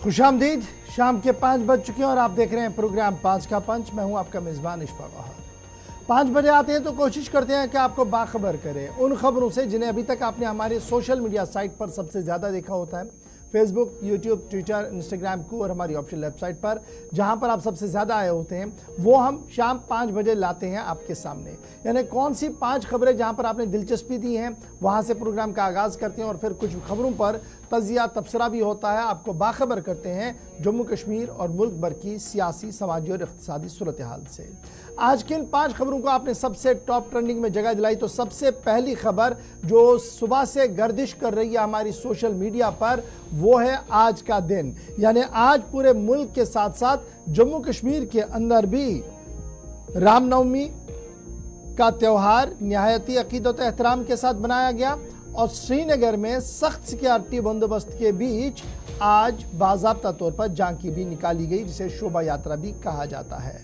खुशामदीद। शाम के 5 बज चुके हैं और आप देख रहे हैं प्रोग्राम 5 का पंच। मैं हूं आपका मेज़बान इशफाक बहार। 5 बजे आते हैं तो कोशिश करते हैं कि आपको बाखबर करें उन खबरों से जिन्हें अभी तक आपने हमारे सोशल मीडिया साइट पर सबसे ज़्यादा देखा होता है, फेसबुक, यूट्यूब, ट्विटर, इंस्टाग्राम को और हमारी ऑफिशियल वेबसाइट पर, जहां पर आप सबसे ज़्यादा आए होते हैं, वो हम शाम 5 बजे लाते हैं आपके सामने। यानी कौन सी 5 खबरें जहां पर आपने दिलचस्पी दी है, वहां से प्रोग्राम का आगाज़ करते हैं और फिर कुछ खबरों पर तजिया तबसरा भी होता है, आपको बाखबर करते हैं जम्मू कश्मीर और मुल्क भर की सियासी, समाजी और इक़्तिसादी सूरत हाल से। आज किन 5 खबरों को आपने सबसे टॉप ट्रेंडिंग में जगह दिलाई, तो सबसे पहली खबर जो सुबह से गर्दिश कर रही है हमारी सोशल मीडिया पर, वो है आज का दिन। यानी आज पूरे मुल्क के साथ साथ जम्मू कश्मीर के अंदर भी रामनवमी का त्यौहार निहायती अकीदत और एहतराम के साथ मनाया गया और श्रीनगर में सख्त सिक्योरिटी बंदोबस्त के बीच आज बाज़ाब्ता तौर पर झांकी भी निकाली गई, जिसे शोभा यात्रा भी कहा जाता है।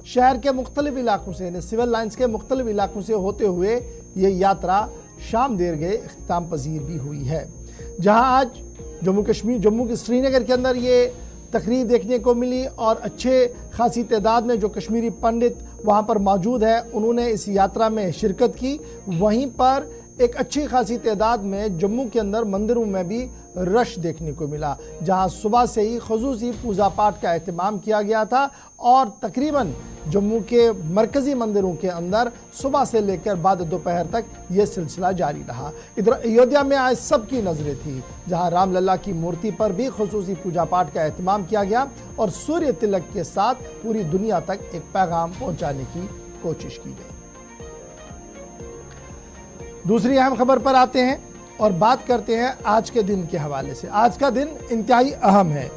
शहर के मुख्तलिफ इलाकों से, सिविल लाइन्स के मुख्तलिफ इलाकों से होते हुए ये यात्रा शाम देर गए इख्तिताम पजीर भी हुई है। जहां आज जम्मू के श्रीनगर के अंदर ये तकरीर देखने को मिली और अच्छे खासी तादाद में जो कश्मीरी पंडित वहां पर मौजूद है, उन्होंने इस यात्रा में शिरकत की। वहीं पर एक अच्छी खासी तादाद में जम्मू के अंदर मंदिरों में भी रश देखने को मिला, जहां सुबह से ही खुसूसी पूजा पाठ का एहतमाम किया गया था और तकरीबन जम्मू के मरकज़ी मंदिरों के अंदर सुबह से लेकर बाद दोपहर तक ये सिलसिला जारी रहा। इधर अयोध्या में आज सबकी नज़रें थी, जहां रामलला की मूर्ति पर भी खुसूसी पूजा पाठ का एहतमाम किया गया और सूर्य तिलक के साथ पूरी दुनिया तक एक पैगाम पहुंचाने की कोशिश की गई। दूसरी अहम खबर पर आते हैं और बात करते हैं आज के दिन के हवाले से। आज का दिन इंतहाई अहम है।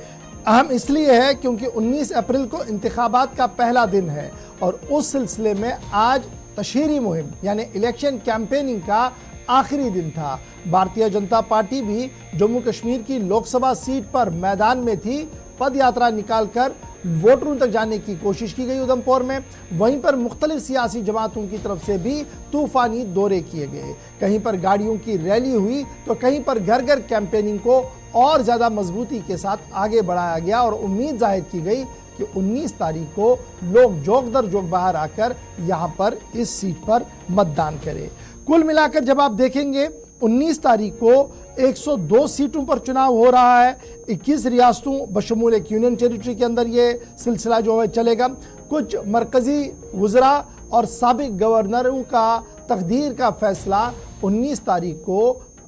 अहम इसलिए है क्योंकि 19 अप्रैल को इंतखाबात का पहला दिन है और उस सिलसिले में आज तशहीरी मुहिम यानी इलेक्शन कैंपेनिंग का आखिरी दिन था। भारतीय जनता पार्टी भी जम्मू कश्मीर की लोकसभा सीट पर मैदान में थी। पद यात्रा निकालकर वोटरों तक जाने की कोशिश की गई उधमपुर में। वहीं पर मुख्तलिफ सियासी जमातों की तरफ से भी तूफानी दौरे किए गए। कहीं पर गाड़ियों की रैली हुई तो कहीं पर घर घर कैंपेनिंग को और ज़्यादा मजबूती के साथ आगे बढ़ाया गया और उम्मीद जाहिर की गई कि 19 तारीख को लोग जोक दर जोक बाहर आकर यहाँ पर इस सीट पर मतदान करें। कुल मिलाकर जब आप देखेंगे 19 तारीख को 102 सीटों पर चुनाव हो रहा है। 21 रियासतों बशमूल एक यूनियन टेरिटरी के अंदर ये सिलसिला जो है चलेगा। कुछ मरकज़ी वज़रा और साबिक गवर्नरों का तकदीर का फैसला 19 तारीख को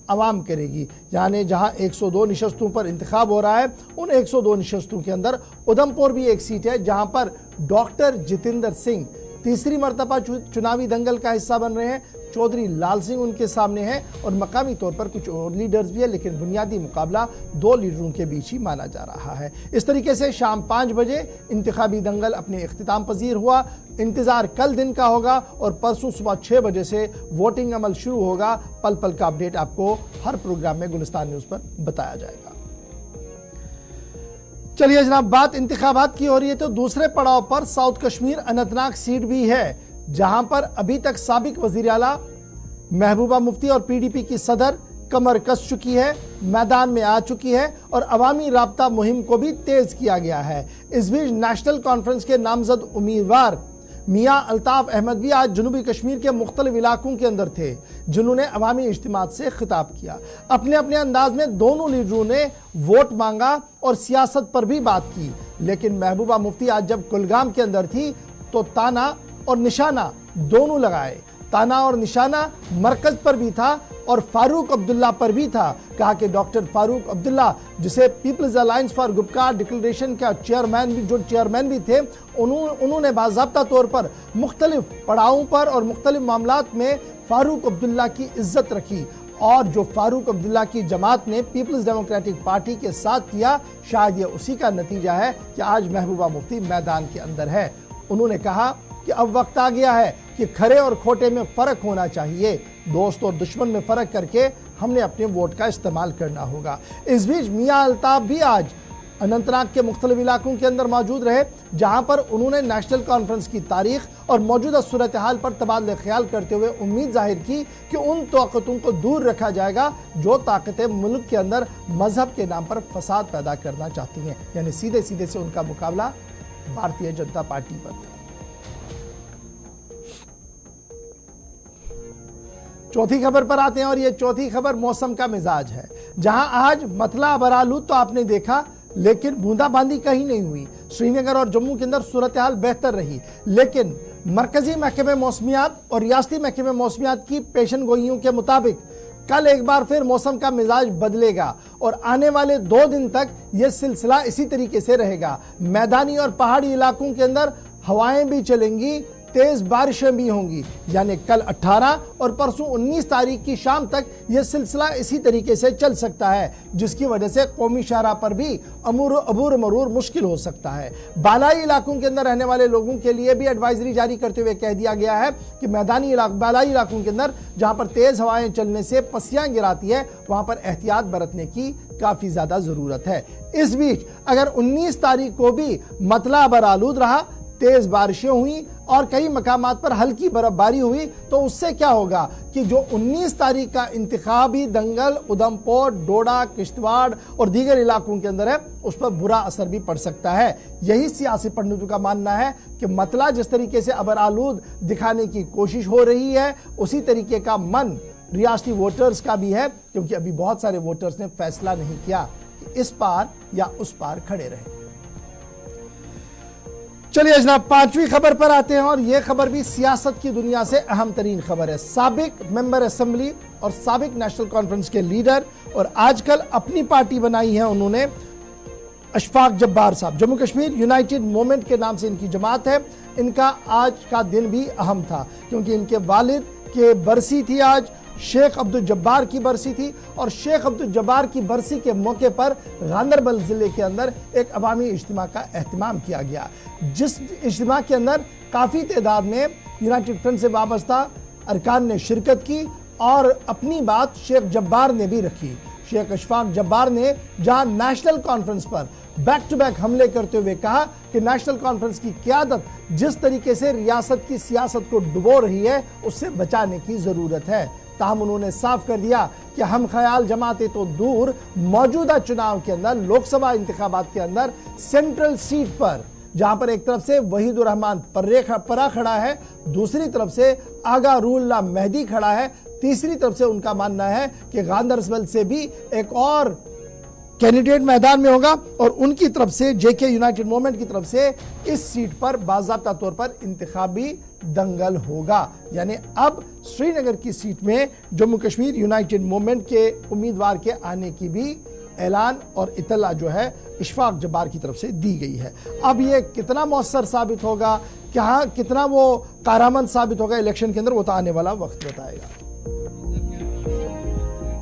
अवाम करेगी। यानी जहां 102 नशस्तों पर इंतखाब हो रहा है, उन 102 नशस्तों के अंदर उधमपुर भी एक सीट है जहां पर डॉक्टर जितेंद्र सिंह तीसरी मरतबा चुनावी दंगल का हिस्सा बन रहे हैं। चौधरी लाल सिंह उनके सामने हैं और मकामी तौर पर कुछ और लीडर्स भी है, लेकिन बुनियादी मुकाबला 2 लीडरों के बीच ही माना जा रहा है। इस तरीके से शाम 5 बजे इंतखाबी दंगल अपने इख्तिताम पजीर हुआ। इंतज़ार कल दिन का होगा और परसों सुबह 6 बजे से वोटिंग अमल शुरू होगा। पल पल का अपडेट आपको हर प्रोग्राम में गुलिस्तान न्यूज़ पर बताया जाएगा। चलिए जनाब, बात इंतखाबात की हो रही है तो दूसरे पड़ाव पर साउथ कश्मीर अनंतनाग सीट भी है, जहां पर अभी तक साबिक वजीर आला महबूबा मुफ्ती और पीडीपी की सदर कमर कस चुकी है, मैदान में आ चुकी है और अवामी राब्ता मुहिम को भी तेज किया गया है। इस बीच नेशनल कॉन्फ्रेंस के नामजद उम्मीदवार मियां अल्ताफ अहमद भी आज जनूबी कश्मीर के मुख्तलिफ इलाकों के अंदर थे, जिन्होंने अवामी इज्तिमात से खिताब किया। अपने अपने अंदाज में दोनों लीडरों ने वोट मांगा और सियासत पर भी बात की, लेकिन महबूबा मुफ्ती आज जब कुलगाम के अंदर थी तो ताना और निशाना दोनों लगाए। ताना और निशाना मरकज पर भी था और फारूक अब्दुल्ला पर भी था। कहा कि डॉक्टर फारूक अब्दुल्ला, जिसे people's alliance for Gupkar declaration का चेयरमैन भी थे, उन्होंने बाज़ाब्ता तौर पर मुख्तलिफ पड़ावों पर और मुख्तलिफ मामलात में फारूक अब्दुल्ला की इज्जत रखी और जो फारूक अब्दुल्ला की जमात ने पीपल्स डेमोक्रेटिक पार्टी के साथ किया, शायद ये उसी का नतीजा है कि आज महबूबा मुफ्ती मैदान के अंदर है। उन्होंने कहा कि अब वक्त आ गया है कि खरे और खोटे में फ़र्क होना चाहिए, दोस्त और दुश्मन में फ़र्क करके हमने अपने वोट का इस्तेमाल करना होगा। इस बीच मियां अल्ताफ भी आज अनंतनाग के मुख्तलिफ इलाकों के अंदर मौजूद रहे, जहां पर उन्होंने नेशनल कॉन्फ्रेंस की तारीख और मौजूदा सूरत हाल पर तबादला ख्याल करते हुए उम्मीद जाहिर की कि उन ताकतों को दूर रखा जाएगा जो ताकतें मुल्क के अंदर मजहब के नाम पर फसाद पैदा करना चाहती हैं। यानी सीधे सीधे से उनका मुकाबला भारतीय जनता पार्टी पर था। चौथी खबर पर आते हैं और ये चौथी खबर मौसम का मिजाज है, जहां आज मतला बरालूद तो आपने देखा, लेकिन बूंदाबांदी कहीं नहीं हुई। श्रीनगर और जम्मू के अंदर सूरत हाल बेहतर रही, लेकिन मरकजी महकमे मौसमियात और रियासती महकमे मौसमियात की पेशन गोइयों के मुताबिक कल एक बार फिर मौसम का मिजाज बदलेगा और आने वाले 2 दिन तक यह सिलसिला इसी तरीके से रहेगा। मैदानी और पहाड़ी इलाकों के अंदर हवाएं भी चलेंगी, तेज बारिशें भी होंगी। यानी कल 18 और परसों 19 तारीख की शाम तक यह सिलसिला इसी तरीके से चल सकता है, जिसकी वजह से कौमी शहरा पर भी अबूर मरूर मुश्किल हो सकता है। बालाई इलाकों के अंदर रहने वाले लोगों के लिए भी एडवाइजरी जारी करते हुए कह दिया गया है कि बालाई इलाकों के अंदर जहां पर तेज हवाएं चलने से पसियां गिराती है, वहां पर एहतियात बरतने की काफी ज्यादा जरूरत है। इस बीच अगर 19 तारीख को भी मतला बरालूद रहा, तेज बारिशें हुई और कई मकामात पर हल्की बर्फबारी हुई, तो उससे क्या होगा कि जो 19 तारीख का इंतखाबी दंगल उधमपुर, डोडा, किश्तवाड़ और दीगर इलाकों के अंदर है, उस पर बुरा असर भी पड़ सकता है। यही सियासी पंडितों का मानना है कि मतला जिस तरीके से अबरालूद दिखाने की कोशिश हो रही है, उसी तरीके का मन रियासती वोटर्स का भी है, क्योंकि अभी बहुत सारे वोटर्स ने फैसला नहीं किया कि इस पार या उस पार खड़े रहे। चलिए जनाब, 5वीं खबर पर आते हैं और यह खबर भी सियासत की दुनिया से अहम तरीन खबर है। साबिक मेंबर असेंबली और साबिक नेशनल कॉन्फ्रेंस के लीडर और आजकल अपनी पार्टी बनाई है उन्होंने, अशफाक जब्बार साहब, जम्मू कश्मीर यूनाइटेड मूवमेंट के नाम से इनकी जमात है। इनका आज का दिन भी अहम था, क्योंकि इनके वालिद के बरसी थी आज, शेख अब्दुल जब्बार की बरसी थी, और शेख अब्दुल जब्बार की बरसी के मौके पर गांदरबल ज़िले के अंदर एक अवामी इज्तिमा का एहतमाम किया गया, जिस इज्तिमा के अंदर काफ़ी तादाद में यूनाइटेड फ्रंट से वाबस्ता अरकान ने शिरकत की और अपनी बात शेख जब्बार ने भी रखी। शेख अशफाक जब्बार ने जहां नेशनल कॉन्फ्रेंस पर बैक टू बैक हमले करते हुए कहा कि नेशनल कॉन्फ्रेंस की क़यादत जिस तरीके से रियासत की सियासत को डुबो रही है, उससे बचाने की ज़रूरत है। ताहम उन्होंने साफ कर दिया कि हम ख्याल जमाते तो दूर, मौजूदा चुनाव के अंदर, लोकसभा इंतखाबात के अंदर सेंट्रल सीट पर, जहां पर एक तरफ से वहीदुर रहमान परा खड़ा है, दूसरी तरफ से आगा रूहुल्लाह मेहदी खड़ा है, तीसरी तरफ से उनका मानना है कि गांदरबल से भी एक और कैंडिडेट मैदान में होगा और उनकी तरफ से जेके यूनाइटेड मूवमेंट की तरफ से इस सीट पर बाज़ाब्ता तौर पर इंतखाबी दंगल होगा। यानी अब श्रीनगर की सीट में जम्मू कश्मीर यूनाइटेड मूवमेंट के उम्मीदवार के आने की भी ऐलान और इतला जो है अशफाक जब्बार की तरफ से दी गई है। अब ये कितना मौसर साबित होगा, क्या कितना वो कारआमद साबित होगा इलेक्शन के अंदर, वो तो आने वाला वक्त बताएगा।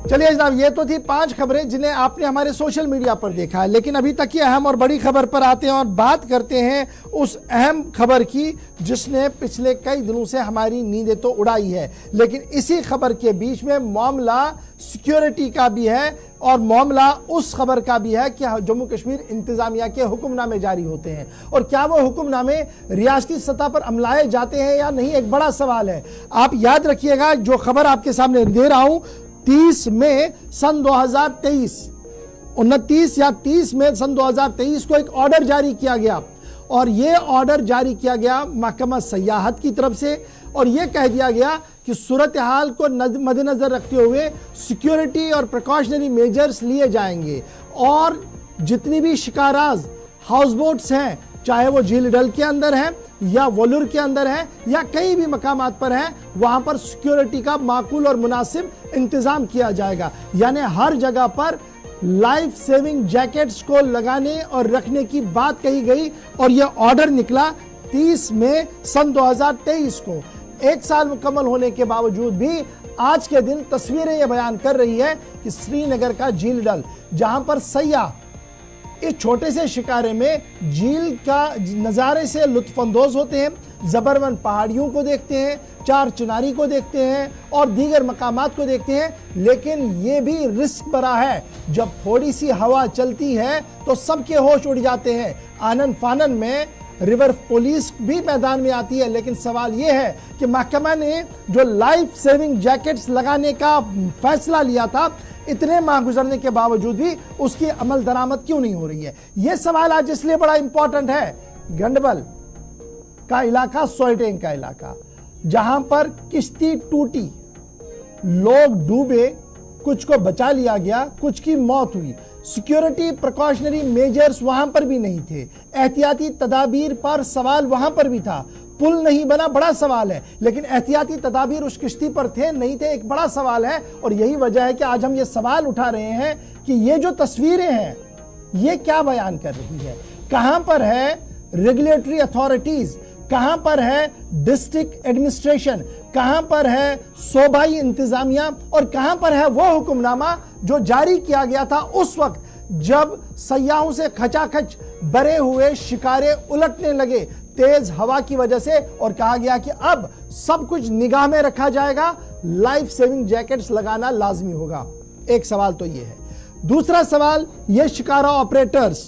चलिए जनाब, ये तो थी 5 खबरें जिन्हें आपने हमारे सोशल मीडिया पर देखा है, लेकिन अभी तक की अहम और बड़ी खबर पर आते हैं और बात करते हैं उस अहम खबर की जिसने पिछले कई दिनों से हमारी नींदें तो उड़ाई है। लेकिन इसी खबर के बीच में मामला सिक्योरिटी का भी है और मामला उस खबर का भी है कि जम्मू कश्मीर इंतजामिया के हुक्मनामे जारी होते हैं, और क्या वो हुक्मनामे रियासती सतह पर अमलाए जाते हैं या नहीं, एक बड़ा सवाल है। आप याद रखिएगा, जो खबर आपके सामने दे रहा हूं, 30 मई सन 2023, 29 या 30 मई सन 2023 को एक ऑर्डर जारी किया गया, और यह ऑर्डर जारी किया गया महकमा सयाहत की तरफ से, और यह कह दिया गया कि सूरत हाल को मद्देनजर रखते हुए सिक्योरिटी और प्रिकॉशनरी मेजर्स लिए जाएंगे, और जितनी भी शिकाराज हाउस बोट्स हैं, चाहे वो झील डल के अंदर हैं या वोलूर के अंदर है या कई भी मकामात पर है, वहां पर सिक्योरिटी का माकूल और मुनासिब इंतजाम किया जाएगा। यानी हर जगह पर लाइफ सेविंग जैकेट्स को लगाने और रखने की बात कही गई, और यह ऑर्डर निकला 30 मई सन 2023 को। 1 साल मुकम्मल होने के बावजूद भी आज के दिन तस्वीरें यह बयान कर रही है कि श्रीनगर का झील डल, जहां पर सयाह इस छोटे से शिकारे में झील का नज़ारे से लुत्फानंदोज होते हैं, जबरवन पहाड़ियों को देखते हैं, चार चिनारी को देखते हैं और दीगर मकामात को देखते हैं। लेकिन ये भी रिस्क भरा है, जब थोड़ी सी हवा चलती है तो सबके होश उड़ जाते हैं। आनन फानन में रिवर पुलिस भी मैदान में आती है। लेकिन सवाल यह है कि महकमा ने जो लाइफ सेविंग जैकेट्स लगाने का फैसला लिया था, इतने माह गुजरने के बावजूद भी उसकी अमल दरामद क्यों नहीं हो रही है? यह सवाल आज इसलिए बड़ा इंपॉर्टेंट है। गंडबल का इलाका, सोइटेंग का इलाका, जहां पर किश्ती टूटी, लोग डूबे, कुछ को बचा लिया गया, कुछ की मौत हुई। सिक्योरिटी प्रिकॉशनरी मेजर्स वहां पर भी नहीं थे, एहतियाती तदाबीर पर सवाल वहां पर भी था। पुल नहीं बना, बड़ा सवाल है, लेकिन एहतियाती तदाबीर उस किश्ती पर थे नहीं थे, एक बड़ा सवाल है। और यही वजह है कि आज हम ये सवाल उठा रहे हैं कि ये जो तस्वीरें हैं ये क्या बयान कर रही है? कहां पर है रेगुलेटरी अथॉरिटीज, कहां पर है डिस्ट्रिक्ट एडमिनिस्ट्रेशन, कहां पर है सूबाई इंतजामिया और कहां पर है वो हुक्मनामा जो जारी किया गया था उस वक्त जब सयाहों से खचाखच भरे हुए शिकारे उलटने लगे तेज हवा की वजह से, और कहा गया कि अब सब कुछ निगाह में रखा जाएगा, लाइफ सेविंग जैकेट्स लगाना लाजमी होगा। एक सवाल तो ये है। दूसरा सवाल, ये शिकारा ऑपरेटर्स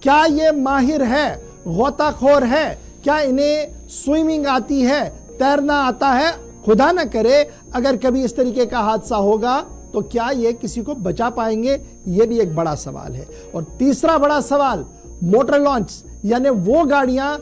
क्या ये माहिर है, गोताखोर है? क्या इन्हें स्विमिंग आती है, तैरना आता है? खुदा न करे अगर कभी इस तरीके का हादसा होगा तो क्या ये किसी को बचा पाएंगे? ये भी एक बड़ा सवाल है। और तीसरा बड़ा सवाल, मोटर लॉन्च, यानी वो गाड़ियां,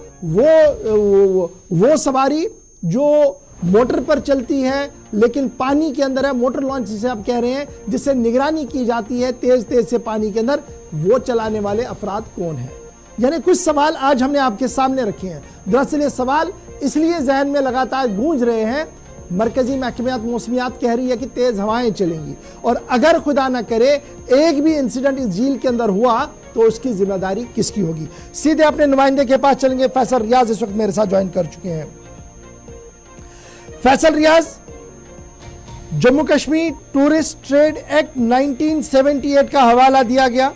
वो सवारी जो मोटर पर चलती है लेकिन पानी के अंदर है, मोटर लॉन्च जिसे आप कह रहे हैं, जिससे निगरानी की जाती है तेज तेज से पानी के अंदर, वो चलाने वाले अफराद कौन है? यानी कुछ सवाल आज हमने आपके सामने रखे हैं। दरअसल ये सवाल इसलिए जहन में लगातार गूंज रहे हैं, मरकजी महकमियात मौसमियात कह रही है कि तेज हवाएं चलेंगी, और अगर खुदा ना करे एक भी इंसिडेंट इस झील के अंदर हुआ तो उसकी जिम्मेदारी किसकी होगी? सीधे अपने नुमाइंदे के पास चलेंगे। फैसल रियाज इस वक्त मेरे साथ ज्वाइन कर चुके हैं। Faisal Riyaz, Jammu Kashmir tourist trade act 1978 का हवाला दिया गया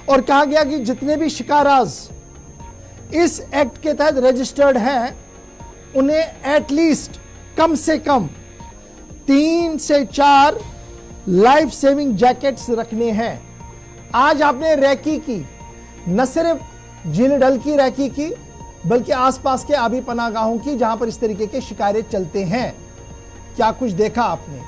और कहा गया कि जितने भी शिकाराज इस एक्ट के तहत रजिस्टर्ड हैं उन्हें एटलीस्ट कम से कम 3 से 4 लाइफ सेविंग जैकेट्स रखने हैं। आज आपने रैकी की, न सिर्फ झील डल की रैकी की, बल्कि आसपास के आबी पनागाहों की जहां पर इस तरीके के शिकारे चलते हैं। क्या कुछ देखा आपने?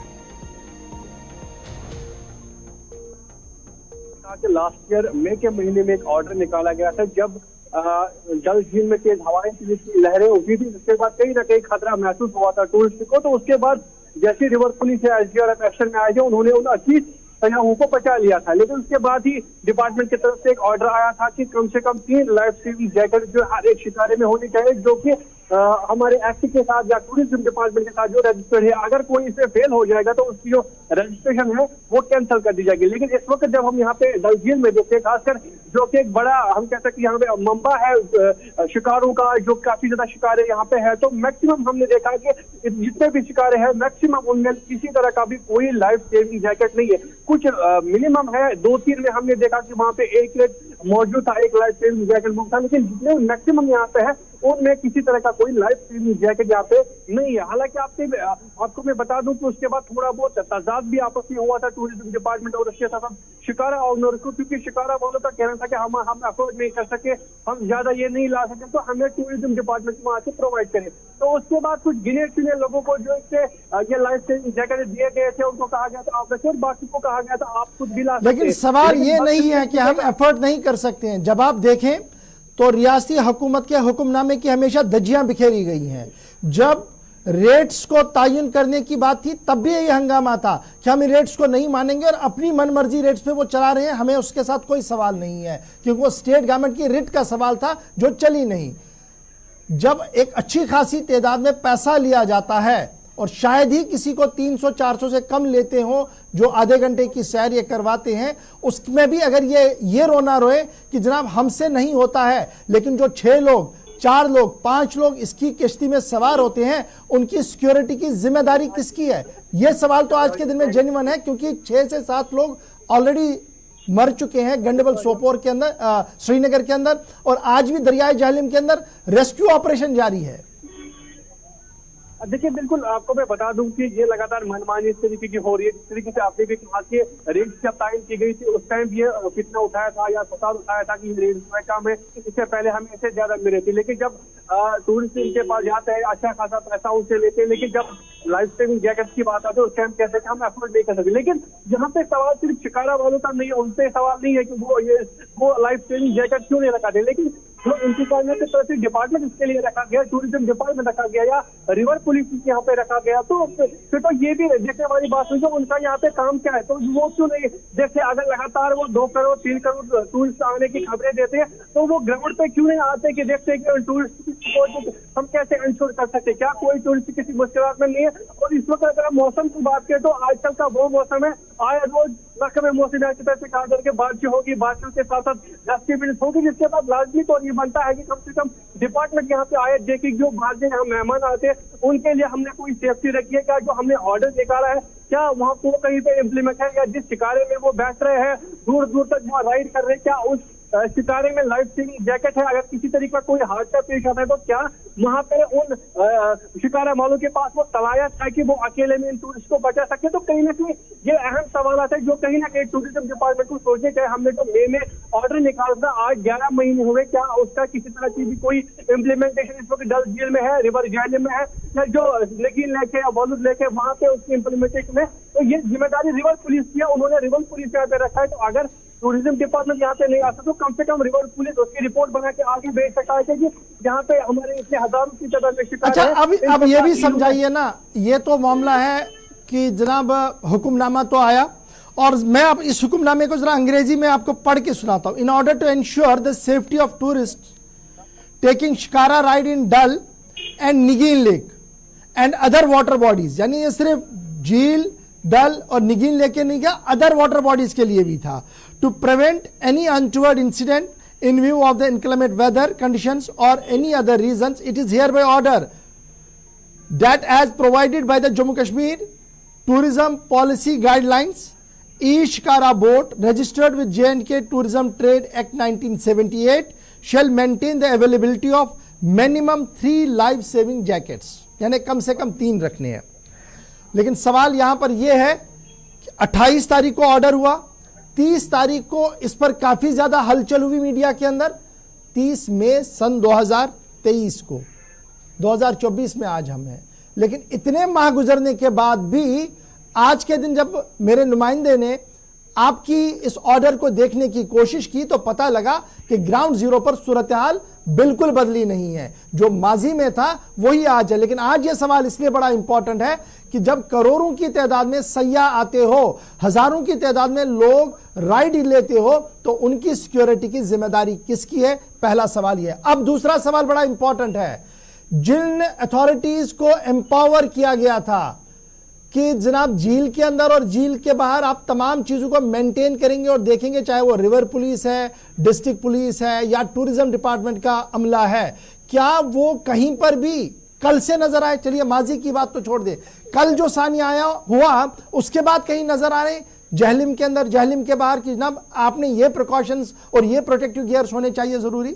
लास्ट ईयर मई के महीने में एक ऑर्डर निकाला गया था जब डल झील में तेज हवाएं की लहरें उठी थी, जिसके बाद कहीं ना कहीं खतरा महसूस हुआ था टूरिस्ट को। तो उसके बाद जैसे रिवर पुलिस या एसडीआरएफ एक्शन में आए थे, उन्होंने उन 80 सयाहों को बचा लिया था। लेकिन उसके बाद ही डिपार्टमेंट की तरफ से एक ऑर्डर आया था कि कम से कम 3 लाइफ सेविंग जैकेट जो हर एक शिकारे में होनी चाहिए, जो कि हमारे एक्ट के साथ या टूरिज्म डिपार्टमेंट के साथ जो रजिस्टर्ड है, अगर कोई इसमें फेल हो जाएगा तो उसकी जो रजिस्ट्रेशन है वो कैंसिल कर दी जाएगी। लेकिन इस वक्त जब हम यहाँ पे डल झील में देखते हैं, खासकर जो कि एक बड़ा हम कह सकते हैं यहाँ पे मंबा है शिकारों का, जो काफी ज्यादा शिकारे यहाँ पे है, तो मैक्सिमम हमने देखा कि जितने भी शिकारे हैं मैक्सिमम उनमें किसी तरह का भी कोई लाइफ सेविंग जैकेट नहीं है। कुछ मिनिमम है, 2-3 में हमने देखा कि वहाँ पे एक मौजूद था, एक लाइफ सेविंग जैकेट मौजूद था, लेकिन जितने मैक्सिमम यहाँ पे है उनमें किसी तरह का कोई लाइफ सेविंग जैकेट यहाँ पे नहीं है। हालांकि आपको मैं बता दूं कि उसके बाद थोड़ा बहुत तजाद भी आपस में हुआ था टूरिज्म डिपार्टमेंट और उसके साथ शिकारा ऑनर को, क्योंकि शिकारा वालों का कहना था कि हम अफोर्ड नहीं कर सके, हम ज्यादा ये नहीं ला सके, तो हमें टूरिज्म डिपार्टमेंट वहां से प्रोवाइड करें। तो उसके बाद कुछ गिने चुने लोगों को जो इससे ये लाइफ सेविंग जैकेट दिए गए थे उनको कहा गया था आप रखिए, और बाकी को कहा गया था आप खुद भी ला सकते। लेकिन सवाल ये नहीं है कि हम एफर्ट नहीं कर सकते हैं। जब आप देखें तो रियासती हुकूमत के हुक्मनामे की हमेशा धज्जियां बिखेरी गई हैं। जब रेट्स को तयन करने की बात थी तब भी यही हंगामा था कि हम इन रेट्स को नहीं मानेंगे और अपनी मनमर्जी रेट्स पे वो चला रहे हैं, हमें उसके साथ कोई सवाल नहीं है, क्योंकि वो स्टेट गवर्नमेंट की रेट का सवाल था जो चली नहीं। जब एक अच्छी खासी तादाद में पैसा लिया जाता है और शायद ही किसी को 300-400 से कम लेते हो जो आधे घंटे की सैर ये करवाते हैं, उसमें भी अगर ये रोना रोए कि जनाब हमसे नहीं होता है, लेकिन जो 6 लोग 4 लोग 5 लोग इसकी किश्ती में सवार होते हैं उनकी सिक्योरिटी की जिम्मेदारी किसकी है? यह सवाल तो आज के दिन में जेन्युइन है, क्योंकि 6 से 7 लोग ऑलरेडी मर चुके हैं गंडबल सोपोर के अंदर, श्रीनगर के अंदर, और आज भी दरियाए जहलिम के अंदर रेस्क्यू ऑपरेशन जारी है। देखिए बिल्कुल आपको मैं बता दूं कि ये लगातार मनमानी इस तरीके की हो रही है, जिस तरीके से आपने भी कहा कि रेट जब तायन की गई थी उस टाइम ये कितना उठाया था या प्रस्ताव उठाया था कि रेट में कम है, इससे पहले हमें इससे ज्यादा मिले थे। लेकिन जब टूरिस्ट इनके पास जाते हैं, अच्छा खासा पैसा उनसे लेते हैं, लेकिन जब लाइफ सेविंग जैकेट की बात आती है उस टाइम कहते हैं कि हम अफोर्ड नहीं कर सकते। लेकिन यहाँ पे सवाल सिर्फ शिकारा वालों का नहीं है, उनसे सवाल नहीं है कि वो लाइफ सेविंग जैकेट क्यों नहीं लगा दे, लेकिन जो इंतजामिया की तरफ से डिपार्टमेंट इसके लिए रखा गया, टूरिज्म डिपार्टमेंट रखा गया या रिवर पुलिस यहाँ पे रखा गया, तो फिर तो ये भी देखने वाली बात हुई कि उनका यहाँ पे काम क्या है। तो वो क्यों नहीं, जैसे अगर लगातार वो 2 करोड़ 3 करोड़ टूरिस्ट आने की खबरें देते हैं तो वो ग्राउंड पे क्यों नहीं आते कि देखते हैं कि टूरिस्ट को हम कैसे इंश्योर कर सकते, क्या कोई टूरिस्ट किसी मुश्किल में नहीं है। और इस वक्त अगर मौसम की बात करें तो आजकल का वो मौसम है, आए रोज में मौसम की तरफ से कहा करके बारिश होगी, बारिश के साथ साथ गस्ती भी होगी, जिसके बाद लाजमी तो ये बनता है कि कम से कम डिपार्टमेंट यहाँ पे आए, देखे जो बाहर यहाँ मेहमान आते हैं उनके लिए हमने कोई सेफ्टी रखी है क्या, जो हमने ऑर्डर निकाला है क्या वहाँ को कहीं पे इम्प्लीमेंट है, या जिस शिकारे में वो बैठ रहे हैं दूर दूर तक वहाँ राइड कर रहे हैं क्या उस शिकारे में लाइफ सेविंग जैकेट है। अगर किसी तरीके का कोई हादसा पेश आता है तो क्या वहाँ पे उन शिकारा वालों के पास वो तलायत है कि वो अकेले में इन टूरिस्ट को बचा सके। तो कहीं ना कहीं ये अहम सवाल है जो कहीं ना कहीं टूरिज्म डिपार्टमेंट को सोचने चाहिए। हमने तो मई में ऑर्डर निकाला था, आज 11 महीने हुए, क्या उसका किसी तरह की भी कोई इम्प्लीमेंटेशन इस वक्त डल झील में है, रिवर जैल में है, या जो नगीन लेके या बॉलूद लेके वहाँ पे उसकी इम्प्लीमेंटेशन है। तो ये जिम्मेदारी रिवर पुलिस की है, उन्होंने रिवर पुलिस यहाँ पे रखा है। तो अगर टूरिज्म डिपार्टमेंट यहाँ पे नहीं आता तो कम से कम रिवर पुलिस उसकी रिपोर्ट बना के आगे भेज सकता है कि यहाँ पे हमारे इतने हजारों की तादाद में शिकार अच्छा, है। अब ये भी समझाइए ना, ये तो मामला है कि जनाब हुक्मनामा तो आया, और मैं अब इस हुक्मनामे को जरा अंग्रेजी में आपको पढ़ के सुनाता हूँ। In order to ensure the safety of tourist taking shikara ride in Dal and Nigeen lake and other water bodies, यानी ये सिर्फ झील, डल और निगीन लेके नहीं गया, अदर वाटर बॉडीज के लिए भी था। To prevent any untoward incident in view of the inclement weather conditions और any other reasons, it is hereby order that as provided by the Jammu Kashmir Tourism Policy Guidelines, each shikara boat registered with J&K Tourism Trade Act 1978 shall maintain the availability of minimum 3 life saving jackets, यानी कम से कम 3 रखने हैं। लेकिन सवाल यहां पर यह है कि 28 तारीख को ऑर्डर हुआ, 30 तारीख को इस पर काफी ज्यादा हलचल हुई मीडिया के अंदर, 30 मई सन 2023 को, 2024 में आज हम हैं, लेकिन इतने माह गुजरने के बाद भी आज के दिन जब मेरे नुमाइंदे ने आपकी इस ऑर्डर को देखने की कोशिश की तो पता लगा कि ग्राउंड जीरो पर सूरत हाल बिल्कुल बदली नहीं है, जो माजी में था वही आज है। लेकिन आज यह सवाल इसलिए बड़ा इंपॉर्टेंट है कि जब करोड़ों की तादाद में सयाह आते हो, हजारों की तादाद में लोग राइड लेते हो, तो उनकी सिक्योरिटी की जिम्मेदारी किसकी है, पहला सवाल यह। अब दूसरा सवाल बड़ा इंपॉर्टेंट है, जिन अथॉरिटीज को एम्पावर किया गया था कि जनाब झील के अंदर और झील के बाहर आप तमाम चीजों को मेंटेन करेंगे और देखेंगे, चाहे वो रिवर पुलिस है, डिस्ट्रिक्ट पुलिस है या टूरिज्म डिपार्टमेंट का अमला है, क्या वो कहीं पर भी कल से नजर आए? चलिए माजी की बात तो छोड़ दे, कल जो सानिया आया हुआ उसके बाद कहीं नजर आ रहे जहलिम के अंदर, जहलिम के बाहर कि जनाब आपने ये प्रिकॉशंस और ये प्रोटेक्टिव गियर्स होने चाहिए जरूरी?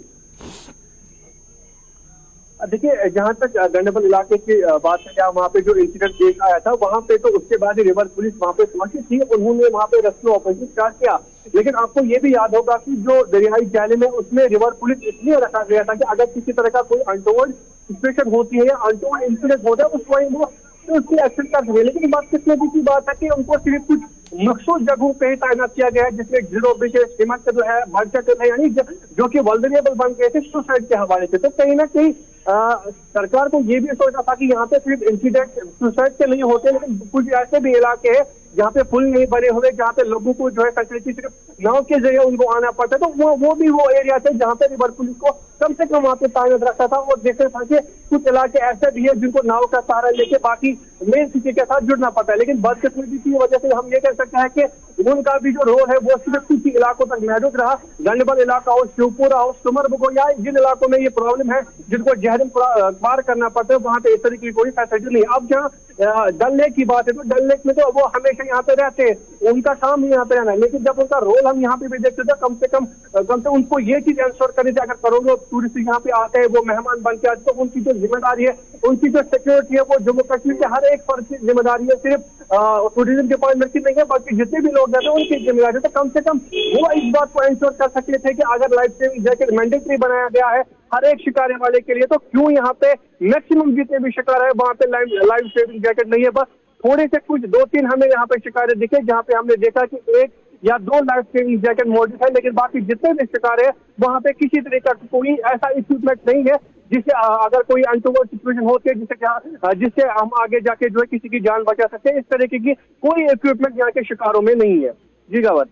देखिए जहां तक गंडबल इलाके की बात है, या वहाँ पे जो इंसिडेंट देख आया था वहां पे तो उसके बाद ही रिवर पुलिस वहां पे पहुंची थी, उन्होंने वहां पे रेस्क्यू ऑपरेशन स्टार्ट किया। लेकिन आपको ये भी याद होगा कि जो दरियाई जहलिम है उसमें रिवर पुलिस इसलिए रखा गया था कि अगर किसी तरह का कोई अनटोवर्ड सिचुएशन होती है या अनटोवर्ड इंसिडेंट होता है उस टाइम वो उसकी एक्शन कर सके। लेकिन बात किसने की बात है कि उनको सिर्फ कुछ मखसूस जगहों पे ही तैनात किया गया है, जिसमें जीरो ब्रिजेस, सीमेंट जो है, भरचक है, यानी जो कि वल्नरेबल बन गए थे सुसाइड के हवाले से। तो कहीं ना कहीं सरकार को ये भी सोचना था कि यहाँ पे सिर्फ इंसिडेंट सुसाइड के नहीं होते, लेकिन कुछ ऐसे भी इलाके हैं जहाँ पे पुल नहीं बने हुए, जहाँ पे लोगों को जो है फैसिलिटी सिर्फ नाव के जरिए उनको आना पड़ता है। तो वो भी वो एरिया थे जहाँ पे रिवर पुलिस को कम से कम वहाँ पे तैनात रखा था। और देखते था कि कुछ इलाके ऐसे भी है जिनको नाव का सहारा लेके बाकी मेन सिटी के साथ जुड़ना पड़ता है। लेकिन बदकिस्मती की वजह से हम ये कह सकते हैं कि उनका भी जो रोल है वो सिर्फ कुछ इलाकों तक महदूद रहा। गंडबल इलाका हो, शिवपुरा हो, सुमरबुग हो, या जिन इलाकों में ये प्रॉब्लम है जिनको जहरिम पार करना पड़ता है, वहाँ पे इस तरह की कोई फैसिलिटी नहीं। अब जहाँ डल लेक की बात है तो डल लेक में तो वो हमेशा यहाँ पे रहते हैं, उनका काम ही यहाँ पे रहना है, लेकिन जब उनका रोल हम यहाँ पे भी देखते थे, कम से कम उनको ये चीज इंश्योर करनी चाहिए, अगर करोड़ों टूरिस्ट यहाँ पे आते हैं, वो मेहमान बन के आते, तो उनकी जो जिम्मेदारी है, उनकी जो सिक्योरिटी है, वो जम्मू कश्मीर के हर एक फर्द की जिम्मेदारी है, सिर्फ टूरिज्म डिपार्टमेंट की नहीं है, बल्कि जितने भी लोग जाते हैं उनकी जिम्मेदारी है। तो कम से कम वो इस बात को इंश्योर कर सकते थे कि अगर लाइफ सेविंग जैकेट मैंडेटरी बनाया गया है हर एक शिकारे वाले के लिए, तो क्यों यहाँ पे मैक्सिमम जितने भी शिकार है वहां पे लाइफ सेविंग जैकेट नहीं है। बस थोड़े से कुछ 2-3 हमें यहाँ पे शिकारे दिखे जहाँ पे हमने देखा कि 1 या 2 लाइफ सेविंग जैकेट मौजूद है, लेकिन बाकी जितने भी शिकार है वहां पे किसी तरह का कोई ऐसा इक्विपमेंट नहीं है जिससे अगर कोई अनटूवर्ड सिचुएशन होती है जिससे हम आगे जाके जो है किसी की जान बचा सकते हैं, इस तरीके की कोई इक्विपमेंट यहाँ के शिकारों में नहीं है। जी गावत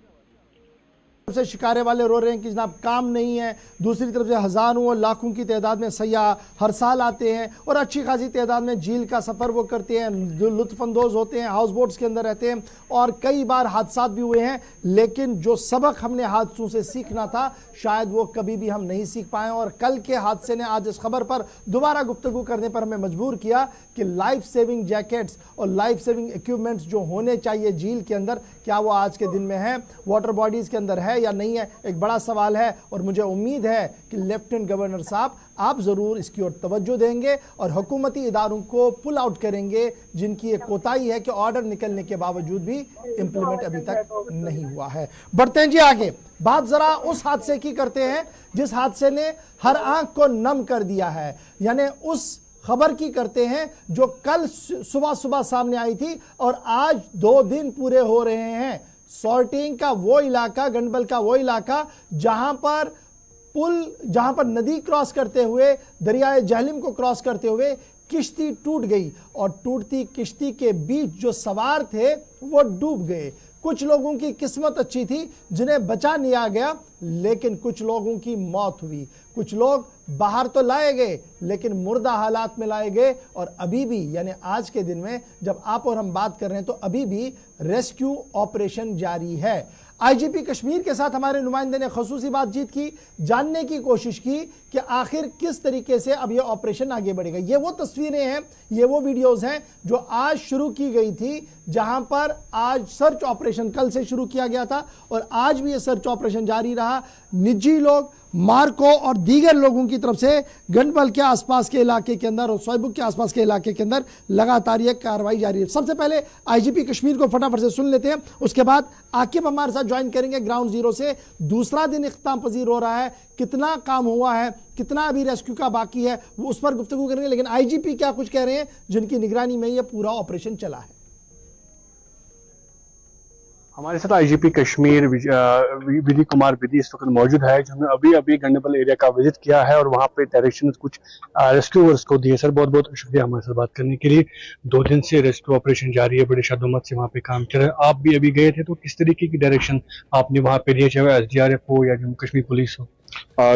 से शिकारे वाले रो रहे हैं कि जनाब काम नहीं है, दूसरी तरफ से हजारों और लाखों की तादाद में सयाह हर साल आते हैं और अच्छी खासी तादाद में झील का सफ़र वो करते हैं, जो लुत्फ़अंदोज़ होते हैं, हाउस बोट्स के अंदर रहते हैं और कई बार हादसा भी हुए हैं, लेकिन जो सबक हमने हादसों से सीखना था शायद वो कभी भी हम नहीं सीख पाए। और कल के हादसे ने आज इस खबर पर दोबारा गुफ्तगू करने पर हमें मजबूर किया कि लाइफ सेविंग जैकेट्स और लाइफ सेविंग इक्विपमेंट्स जो होने चाहिए झील के अंदर, क्या वो आज के दिन में है, वाटर बॉडीज़ के अंदर है या नहीं है, एक बड़ा सवाल है। और मुझे उम्मीद है कि लेफ्टिनेंट गवर्नर साहब आप ज़रूर इसकी ओर तवज्जो देंगे और हुकूमती इदारों को पुल आउट करेंगे जिनकी एक कोताही है कि ऑर्डर निकलने के बावजूद भी इम्प्लीमेंट अभी तक नहीं हुआ है। बढ़ते हैं जी आगे, बात ज़रा उस हादसे की करते हैं जिस हादसे ने हर आंख को नम कर दिया है, यानी उस खबर की करते हैं जो कल सुबह सुबह सामने आई थी और आज 2 दिन पूरे हो रहे हैं। सॉर्टिंग का वो इलाका, गंडबल का वो इलाका जहां पर नदी क्रॉस करते हुए, दरियाए जहलिम को क्रॉस करते हुए किश्ती टूट गई और टूटती किश्ती के बीच जो सवार थे वो डूब गए। कुछ लोगों की किस्मत अच्छी थी जिन्हें बचा लिया गया, लेकिन कुछ लोगों की मौत हुई। कुछ लोग बाहर तो लाए गए लेकिन मुर्दा हालात में लाए गए और अभी भी, यानी आज के दिन में जब आप और हम बात कर रहे हैं तो अभी भी रेस्क्यू ऑपरेशन जारी है। आईजीपी कश्मीर के साथ हमारे नुमाइंदे ने खसूसी बातचीत की, जानने की कोशिश की कि आखिर किस तरीके से अब यह ऑपरेशन आगे बढ़ेगा। ये वो तस्वीरें हैं, ये वो वीडियोस हैं जो आज शुरू की गई थी, जहां पर आज सर्च ऑपरेशन कल से शुरू किया गया था और आज भी यह सर्च ऑपरेशन जारी रहा। निजी लोग, मार्को और दीगर लोगों की तरफ से गंडबल के आसपास के इलाके के अंदर और सोयबुक के आसपास के इलाके के अंदर लगातार यह कार्रवाई जारी है। सबसे पहले आईजीपी कश्मीर को फटाफट से सुन लेते हैं, उसके बाद आकिब हमारे साथ ज्वाइन करेंगे ग्राउंड जीरो से। दूसरा दिन इख्तिताम पजीर हो रहा है, कितना काम हुआ है, कितना अभी रेस्क्यू का बाकी है, वो उस पर गुफ्तगू करेंगे। लेकिन आईजीपी क्या कुछ कह रहे हैं जिनकी निगरानी में यह पूरा ऑपरेशन चला है। हमारे साथ आईजीपी कश्मीर विधि कुमार विधि इस वक्त मौजूद है, जिन्होंने अभी अभी गंडबल एरिया का विजिट किया है और वहाँ पे डायरेक्शन कुछ रेस्क्यूअर्स को दिए। सर बहुत बहुत शुक्रिया हमारे साथ बात करने के लिए। 2 दिन से रेस्क्यू ऑपरेशन जारी है, बड़े शादोमत से वहाँ पे काम चल रहा है। आप भी अभी गए थे तो किस तरीके की डायरेक्शन आपने वहाँ पे दिए, चाहे SDRF हो या जम्मू कश्मीर पुलिस हो?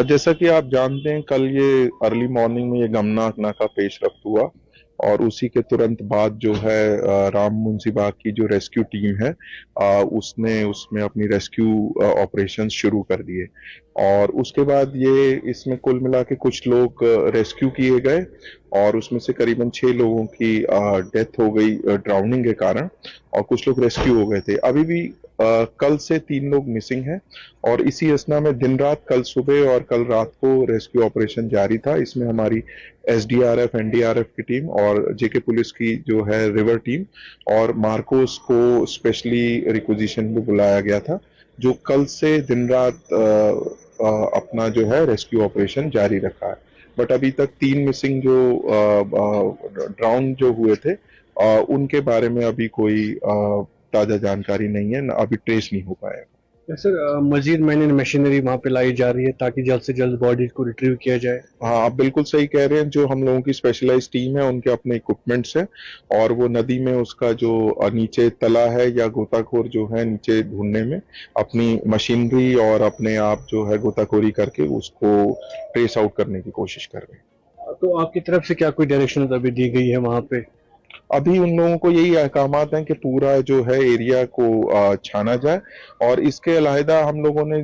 जैसा कि आप जानते हैं, कल ये अर्ली मॉर्निंग में ये गमनाक नाका पेश रफ्त हुआ और उसी के तुरंत बाद जो है राम मुंशीबाग की जो रेस्क्यू टीम है उसने उसमें अपनी रेस्क्यू ऑपरेशंस शुरू कर दिए और उसके बाद ये इसमें कुल मिला के कुछ लोग रेस्क्यू किए गए और उसमें से करीबन 6 लोगों की डेथ हो गई ड्राउनिंग के कारण और कुछ लोग रेस्क्यू हो गए थे। अभी भी कल से 3 लोग मिसिंग हैं और इसी असना में दिन रात कल सुबह और कल रात को रेस्क्यू ऑपरेशन जारी था। इसमें हमारी SDRF, NDRF की टीम और जेके पुलिस की जो है रिवर टीम और मार्कोस को स्पेशली रिक्विजिशन में बुलाया गया था, जो कल से दिन रात अपना जो है रेस्क्यू ऑपरेशन जारी रखा है। बट अभी तक 3 मिसिंग जो ड्राउन जो हुए थे उनके बारे में अभी कोई ताजा जानकारी नहीं है, अभी ट्रेस नहीं हो पाया। सर मजीद मैंने मशीनरी वहाँ पे लाई जा रही है ताकि जल्द से जल्द बॉडीज को रिट्रीव किया जाए? हाँ, आप बिल्कुल सही कह रहे हैं। जो हम लोगों की स्पेशलाइज्ड टीम है उनके अपने इक्विपमेंट्स हैं और वो नदी में उसका जो नीचे तला है या गोताखोर जो है नीचे ढूंढने में अपनी मशीनरी और अपने आप जो है गोताखोरी करके उसको ट्रेस आउट करने की कोशिश कर रहे हैं। तो आपकी तरफ से क्या कोई डायरेक्शन अभी दी गई है वहाँ पे? अभी उन लोगों को यही अहकामात हैं कि पूरा जो है एरिया को छाना जाए। और इसके अलावा हम लोगों ने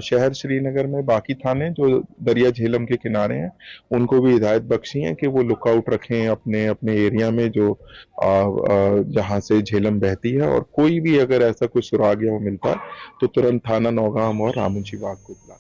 शहर श्रीनगर में बाकी थाने जो दरिया झेलम के किनारे हैं उनको भी हिदायत बख्शी है कि वो लुकआउट रखें अपने अपने एरिया में जो जहां से झेलम बहती है, और कोई भी अगर ऐसा कोई सुराग या वो मिलता है तो तुरंत थाना नौगाम और रामूंची बाग को बुला।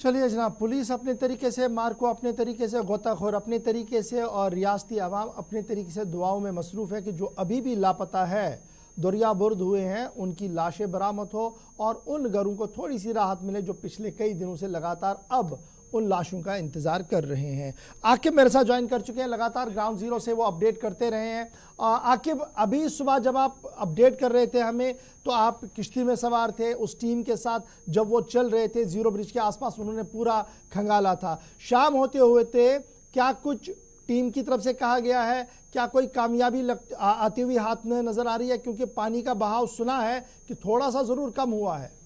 चलिए जनाब, पुलिस अपने तरीके से, मार्को अपने तरीके से, गोताखोर अपने तरीके से और रियासती आवाम अपने तरीके से दुआओं में मसरूफ़ है कि जो अभी भी लापता है, दरिया बुर्द हुए हैं, उनकी लाशें बरामद हो और उन घरों को थोड़ी सी राहत मिले जो पिछले कई दिनों से लगातार अब उन लाशों का इंतज़ार कर रहे हैं। आकिब मेरे साथ ज्वाइन कर चुके हैं, लगातार ग्राउंड ज़ीरो से वो अपडेट करते रहे हैं। आकिब, अभी सुबह जब आप अपडेट कर रहे थे हमें, तो आप किश्ती में सवार थे उस टीम के साथ, जब वो चल रहे थे ज़ीरो ब्रिज के आसपास, उन्होंने पूरा खंगाला था। शाम होते हुए थे, क्या कुछ टीम की तरफ से कहा गया है? क्या कोई कामयाबी आती हुई हाथ में नज़र आ रही है? क्योंकि पानी का बहाव सुना है कि थोड़ा सा ज़रूर कम हुआ है।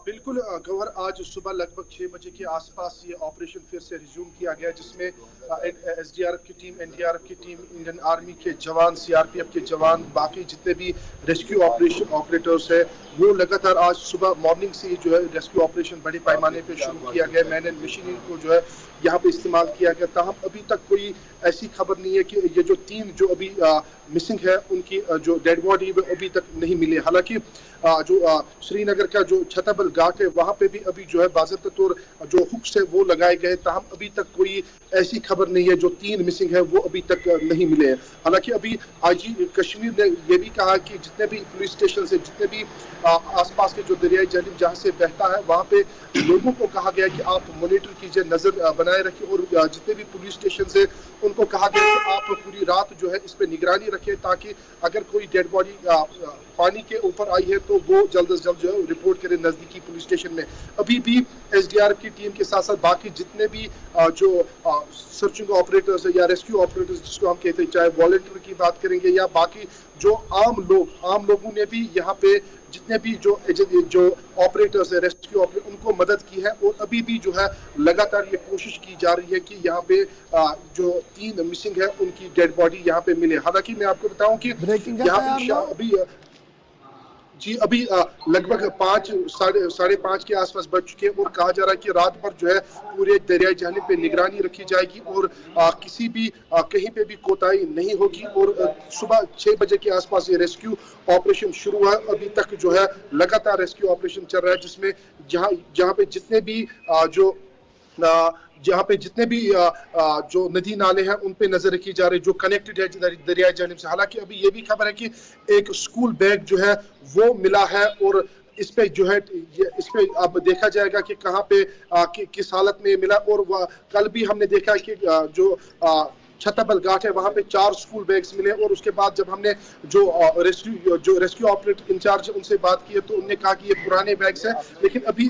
बिल्कुल गौहर, आज सुबह लगभग 6 बजे के आसपास ये ऑपरेशन फिर से रिज्यूम किया गया, जिसमें एसडीआरएफ की टीम, एनडीआरएफ की टीम, इंडियन आर्मी के जवान, सीआरपीएफ के जवान, बाकी जितने भी रेस्क्यू ऑपरेशन ऑपरेटर्स है, वो लगातार आज सुबह मॉर्निंग से जो है रेस्क्यू ऑपरेशन बड़े पैमाने पे शुरू किया गया। मैन एंड मशीनरी को जो है यहाँ पे इस्तेमाल किया गया। ताहम अभी तक कोई ऐसी खबर नहीं है कि ये जो 3 जो अभी मिसिंग है उनकी जो डेड बॉडी अभी तक नहीं मिली। हालांकि जो श्रीनगर का जो छतबल घाट है वहां पे भी अभी जो है बाज़ाब्ता तौर जो हुक्स है वो लगाए गए। ताहम अभी तक कोई ऐसी खबर नहीं है, जो 3 मिसिंग है वो अभी तक नहीं मिले हैं। हालांकि अभी आईजी कश्मीर ने यह भी कहा कि जितने भी पुलिस स्टेशन से, जितने भी आसपास के जो दरियाई झेलम जहां से बहता है वहां पे लोगों को कहा गया कि आप मॉनिटर कीजिए, नजर बनाए रखिए, और जितने भी पुलिस स्टेशन से उनको कहा गया कि आप पूरी रात जो है इस पे निगरानी रखें, ताकि अगर कोई डेड बॉडी पानी के ऊपर आई है तो वो जल्द से जल्द जो है रिपोर्ट करें नजदीकी पुलिस स्टेशन में। अभी भी एसडीआरएफ की टीम के साथ साथ बाकी जितने भी जो सर्चिंग ऑपरेटर्स है या रेस्क्यू ऑपरेटर्स जिसको हम कहते हैं, चाहे वॉलंटियर की बात करेंगे या बाकी जो आम लोगों ने भी यहाँ पे जितने भी जो ऑपरेटर्स है, रेस्क्यू ऑपरेटर, उनको मदद की है। और अभी भी जो है लगातार ये कोशिश की जा रही है कि यहाँ पे जो 3 मिसिंग है उनकी डेड बॉडी यहाँ पे मिले। हालांकि मैं आपको बताऊं कि यहाँ पे अभी लगभग 5-5:30 के आसपास बज चुके हैं और कहा जा रहा है कि रात भर जो है पूरे दरियाई झेलम पे निगरानी रखी जाएगी और किसी भी कहीं पे भी कोताही नहीं होगी। और सुबह 6 बजे के आसपास ये रेस्क्यू ऑपरेशन शुरू हुआ। अभी तक जो है लगातार रेस्क्यू ऑपरेशन चल रहा है, जिसमें जहाँ पे जितने भी जहाँ पे जितने भी जो नदी नाले हैं उन पे नजर रखी जा रही है, जो कनेक्टेड है दरियाई झेलम से। हालांकि अभी ये भी खबर है कि एक स्कूल बैग जो है वो मिला है और इस पे जो है इस पे अब देखा जाएगा कि कहाँ पे किस हालत में मिला। और कल भी हमने देखा कि जो छतबल घाट है वहां पे 4 स्कूल बैग्स मिले। और उसके बाद जब हमने जो रेस्क्यू ऑपरेटर इंचार्ज उनसे बात की है तो उन्होंने कहा कि ये पुराने बैग्स हैं, लेकिन अभी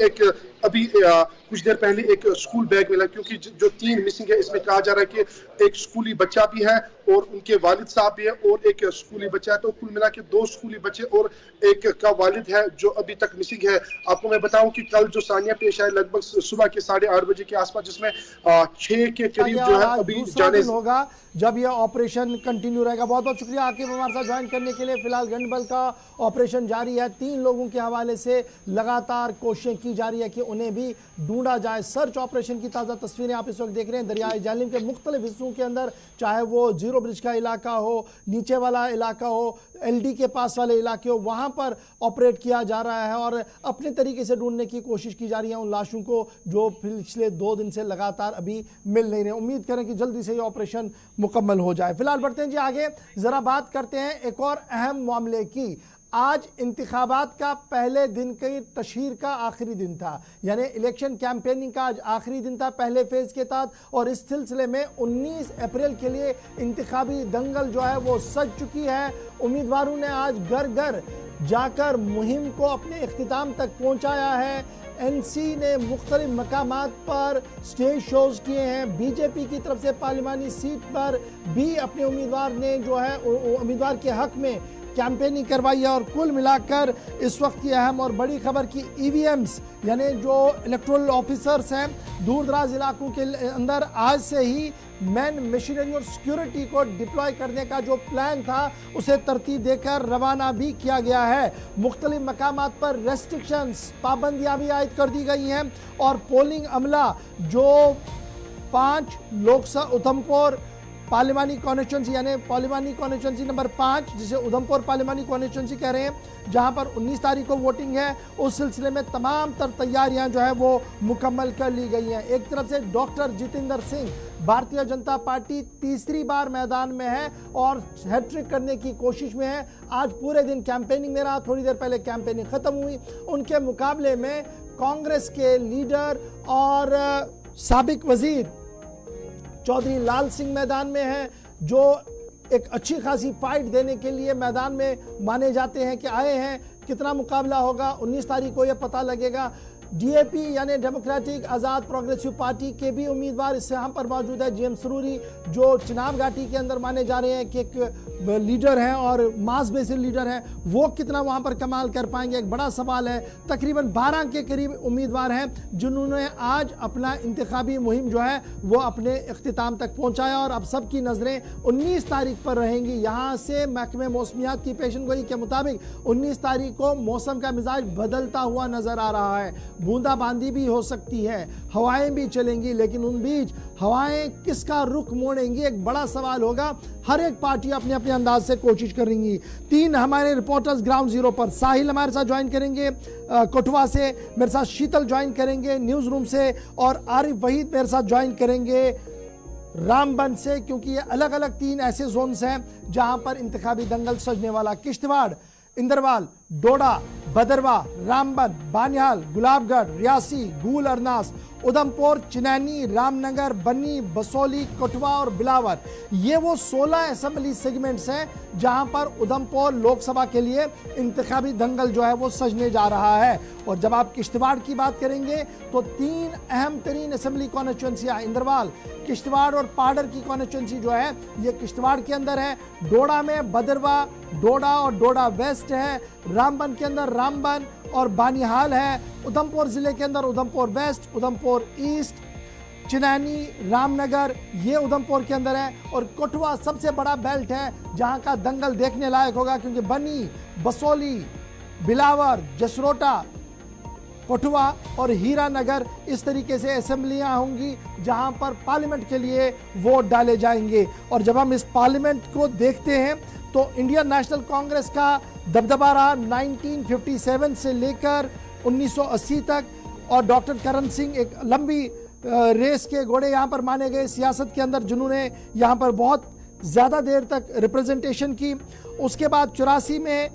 कुछ देर पहले एक स्कूल बैग मिला, क्योंकि जो 3 मिसिंग है इसमें कहा जा रहा है कि एक स्कूली बच्चा भी है और उनके वालिद साहब भी है और एक स्कूली बच्चा है। तो कुल मिला के 2 स्कूली बच्चे और एक का वालिद है जो अभी तक मिसिंग है। आपको मैं बताऊं कि कल जो सानिया पेश आए लगभग सुबह के 8:30 बजे के आसपास, जिसमें 6 के करीब जो है अभी जाने होगा जब यह ऑपरेशन कंटिन्यू रहेगा। बहुत बहुत शुक्रिया आकिब हमारे साथ ज्वाइन करने के लिए। फिलहाल गंडबल का ऑपरेशन जारी है, 3 लोगों के हवाले से लगातार कोशिशें की जा रही है कि उन्हें भी ढूंढा जाए। सर्च ऑपरेशन की ताज़ा तस्वीरें आप इस वक्त देख रहे हैं दरियाई झेलम के मुख्तलिफ हिस्सों के अंदर, चाहे वो ज़ीरो ब्रिज का इलाका हो, नीचे वाला इलाका हो, एलडी के पास वाले इलाके हो, वहाँ पर ऑपरेट किया जा रहा है और अपने तरीके से ढूंढने की कोशिश की जा रही है उन लाशों को जो पिछले 2 दिन से लगातार अभी मिल नहीं रहे। उम्मीद करें कि जल्दी से ये ऑपरेशन मुकम्मल हो जाए। फिलहाल बढ़ते हैं जी आगे, ज़रा बात करते हैं एक और अहम मामले की। आज इंतखाबात का पहले दिन की तशहीर का आखिरी दिन था, यानी इलेक्शन कैंपेनिंग का आज आखिरी दिन था पहले फेज के तहत, और इस सिलसिले में 19 अप्रैल के लिए इंतखाबी दंगल जो है वो सज चुकी है। उम्मीदवारों ने आज घर घर जाकर मुहिम को अपने इख्तिताम तक पहुंचाया है। एनसी ने मुख्तलिफ मकामात पर स्टेज शोज किए हैं। बीजेपी की तरफ से पार्लिमानी सीट पर भी अपने उम्मीदवार ने जो है उम्मीदवार के हक में कैंपेनिंग करवाई है। और कुल मिलाकर इस वक्त की अहम और बड़ी खबर की ईवीएम्स यानी जो इलेक्टोरल ऑफिसर्स हैं दूर दराज इलाकों के अंदर आज से ही मैन मशीनरी और सिक्योरिटी को डिप्लॉय करने का जो प्लान था उसे तरतीब देकर रवाना भी किया गया है। मुख्तलिफ मकामात पर रेस्ट्रिक्शंस पाबंदियां भी आयद कर दी गई हैं और पोलिंग अमला जो 5 लोकसभा उधमपुर पार्लिमानी कॉन्स्टिट्यूंसी यानी पार्लिमानी कॉन्स्टिट्यूंसी नंबर 5 जिसे उधमपुर पार्लिमानी कॉन्स्टिट्यूंसी कह रहे हैं जहां पर 19 तारीख को वोटिंग है, उस सिलसिले में तमाम तर तैयारियां जो है वो मुकम्मल कर ली गई हैं। एक तरफ से डॉक्टर जितेंद्र सिंह भारतीय जनता पार्टी तीसरी बार मैदान में है और हैट्रिक करने की कोशिश में है। आज पूरे दिन कैंपेनिंग में रहा, थोड़ी देर पहले कैंपेनिंग खत्म हुई। उनके मुकाबले में कांग्रेस के लीडर और साबिक वजीर चौधरी लाल सिंह मैदान में हैं जो एक अच्छी खासी फाइट देने के लिए मैदान में माने जाते हैं कि आए हैं। कितना मुकाबला होगा 19 तारीख को यह पता लगेगा। डीएपी यानी डेमोक्रेटिक आज़ाद प्रोग्रेसिव पार्टी के भी उम्मीदवार इससे यहाँ पर मौजूद है। जीएम सरूरी जो चिनाब घाटी के अंदर माने जा रहे हैं कि एक लीडर हैं और मास बेसिस लीडर हैं, वो कितना वहाँ पर कमाल कर पाएंगे एक बड़ा सवाल है। तकरीबन 12 के करीब उम्मीदवार हैं जिन्होंने आज अपना इंतखाबी मुहिम जो है वो अपने इख्तिताम तक पहुँचाया और अब सबकी नज़रें 19 तारीख पर रहेंगी। यहाँ से महकमे मौसमियात की पेशनगोई के मुताबिक 19 तारीख को मौसम का मिजाज बदलता हुआ नज़र आ रहा है। बूंदाबांदी भी हो सकती है, हवाएं भी चलेंगी, लेकिन उन बीच हवाएं किसका रुख मोड़ेंगी एक बड़ा सवाल होगा। हर एक पार्टी अपने अपने अंदाज से कोशिश करेंगी। 3 हमारे रिपोर्टर्स ग्राउंड जीरो पर, साहिल हमारे साथ ज्वाइन करेंगे कठुआ से, मेरे साथ शीतल ज्वाइन करेंगे न्यूज़ रूम से और आरिफ वहीद मेरे साथ ज्वाइन करेंगे रामबन से, क्योंकि ये अलग अलग 3 ऐसे जोन्स हैं जहां पर इंतखाबी दंगल सजने वाला। किश्तवाड़, इंदरवाल, डोडा, भदरवा, रामबन, बानिहाल, गुलाबगढ़, रियासी, गूल अरनास, उधमपुर, चिनैनी, रामनगर, बन्नी, बसोली, कठुआ और बिलावर, ये वो 16 असेंबली सेगमेंट्स हैं जहां पर उधमपुर लोकसभा के लिए इंतखाबी दंगल जो है वो सजने जा रहा है। और जब आप किश्तवाड़ की बात करेंगे तो 3 अहम तरीन असेंबली कॉन्स्टिट्यूंसियां इंदरवाल, किश्तवाड़ और पाडर की कॉन्स्टिट्यूंसी जो है ये किश्तवाड़ के अंदर है। डोडा में भदरवा, डोडा और डोडा वेस्ट है। रामबन के अंदर रामबन और बानिहाल है। उधमपुर जिले के अंदर उधमपुर वेस्ट, उधमपुर ईस्ट, चिनैनी, रामनगर ये उधमपुर के अंदर है। और कठुआ सबसे बड़ा बेल्ट है जहां का दंगल देखने लायक होगा, क्योंकि बन्नी, बसोली, बिलावर, जसरोटा, कठुआ और हीरानगर इस तरीके से असेंबलियां होंगी जहां पर पार्लियामेंट के लिए वोट डाले जाएंगे। और जब हम इस पार्लियामेंट को देखते हैं तो इंडियन नेशनल कांग्रेस का दबदबा रहा 1957 से लेकर 1980 तक, और डॉक्टर करण सिंह एक लंबी रेस के घोड़े यहाँ पर माने गए सियासत के अंदर, जिन्होंने यहाँ पर बहुत ज़्यादा देर तक रिप्रेजेंटेशन की। उसके बाद 84 में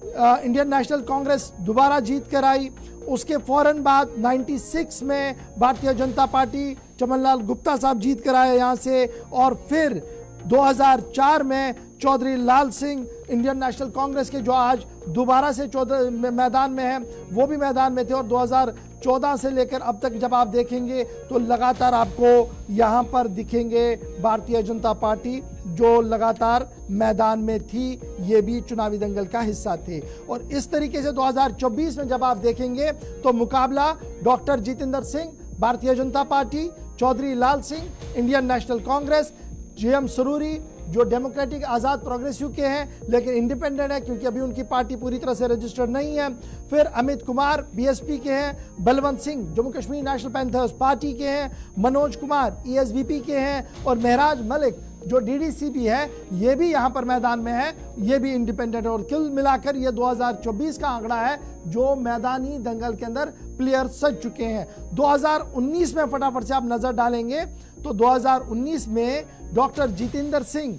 इंडियन नेशनल कांग्रेस दोबारा जीत कर आई। उसके फ़ौरन बाद 96 में भारतीय जनता पार्टी चमनलाल गुप्ता साहब जीत कर आए यहाँ से, और फिर 2004 में चौधरी लाल सिंह इंडियन नेशनल कांग्रेस के जो आज दोबारा से मैदान में हैं वो भी मैदान में थे। और 2014 से लेकर अब तक जब आप देखेंगे तो लगातार आपको यहाँ पर दिखेंगे भारतीय जनता पार्टी जो लगातार मैदान में थी, ये भी चुनावी दंगल का हिस्सा थे। और इस तरीके से 2024 में जब आप देखेंगे तो मुकाबला डॉक्टर जितेंद्र सिंह भारतीय जनता पार्टी, चौधरी लाल सिंह इंडियन नेशनल कांग्रेस, जीएम सरूरी जो डेमोक्रेटिक आज़ाद प्रोग्रेसिव के हैं लेकिन इंडिपेंडेंट है क्योंकि अभी उनकी पार्टी पूरी तरह से रजिस्टर्ड नहीं है, फिर अमित कुमार बीएसपी के हैं, Balwant Singh Jammu Kashmir national panthers party के हैं, मनोज कुमार ईएसबीपी के हैं, और महराज मलिक जो डीडीसीबी है ये भी यहाँ पर मैदान में है, ये भी इंडिपेंडेंट है। और कुल मिलाकर ये 2024 का आंकड़ा है जो मैदानी दंगल के अंदर प्लेयर सज चुके हैं। 2019 में फटाफट से आप नजर डालेंगे तो 2019 में डॉक्टर जितेंद्र सिंह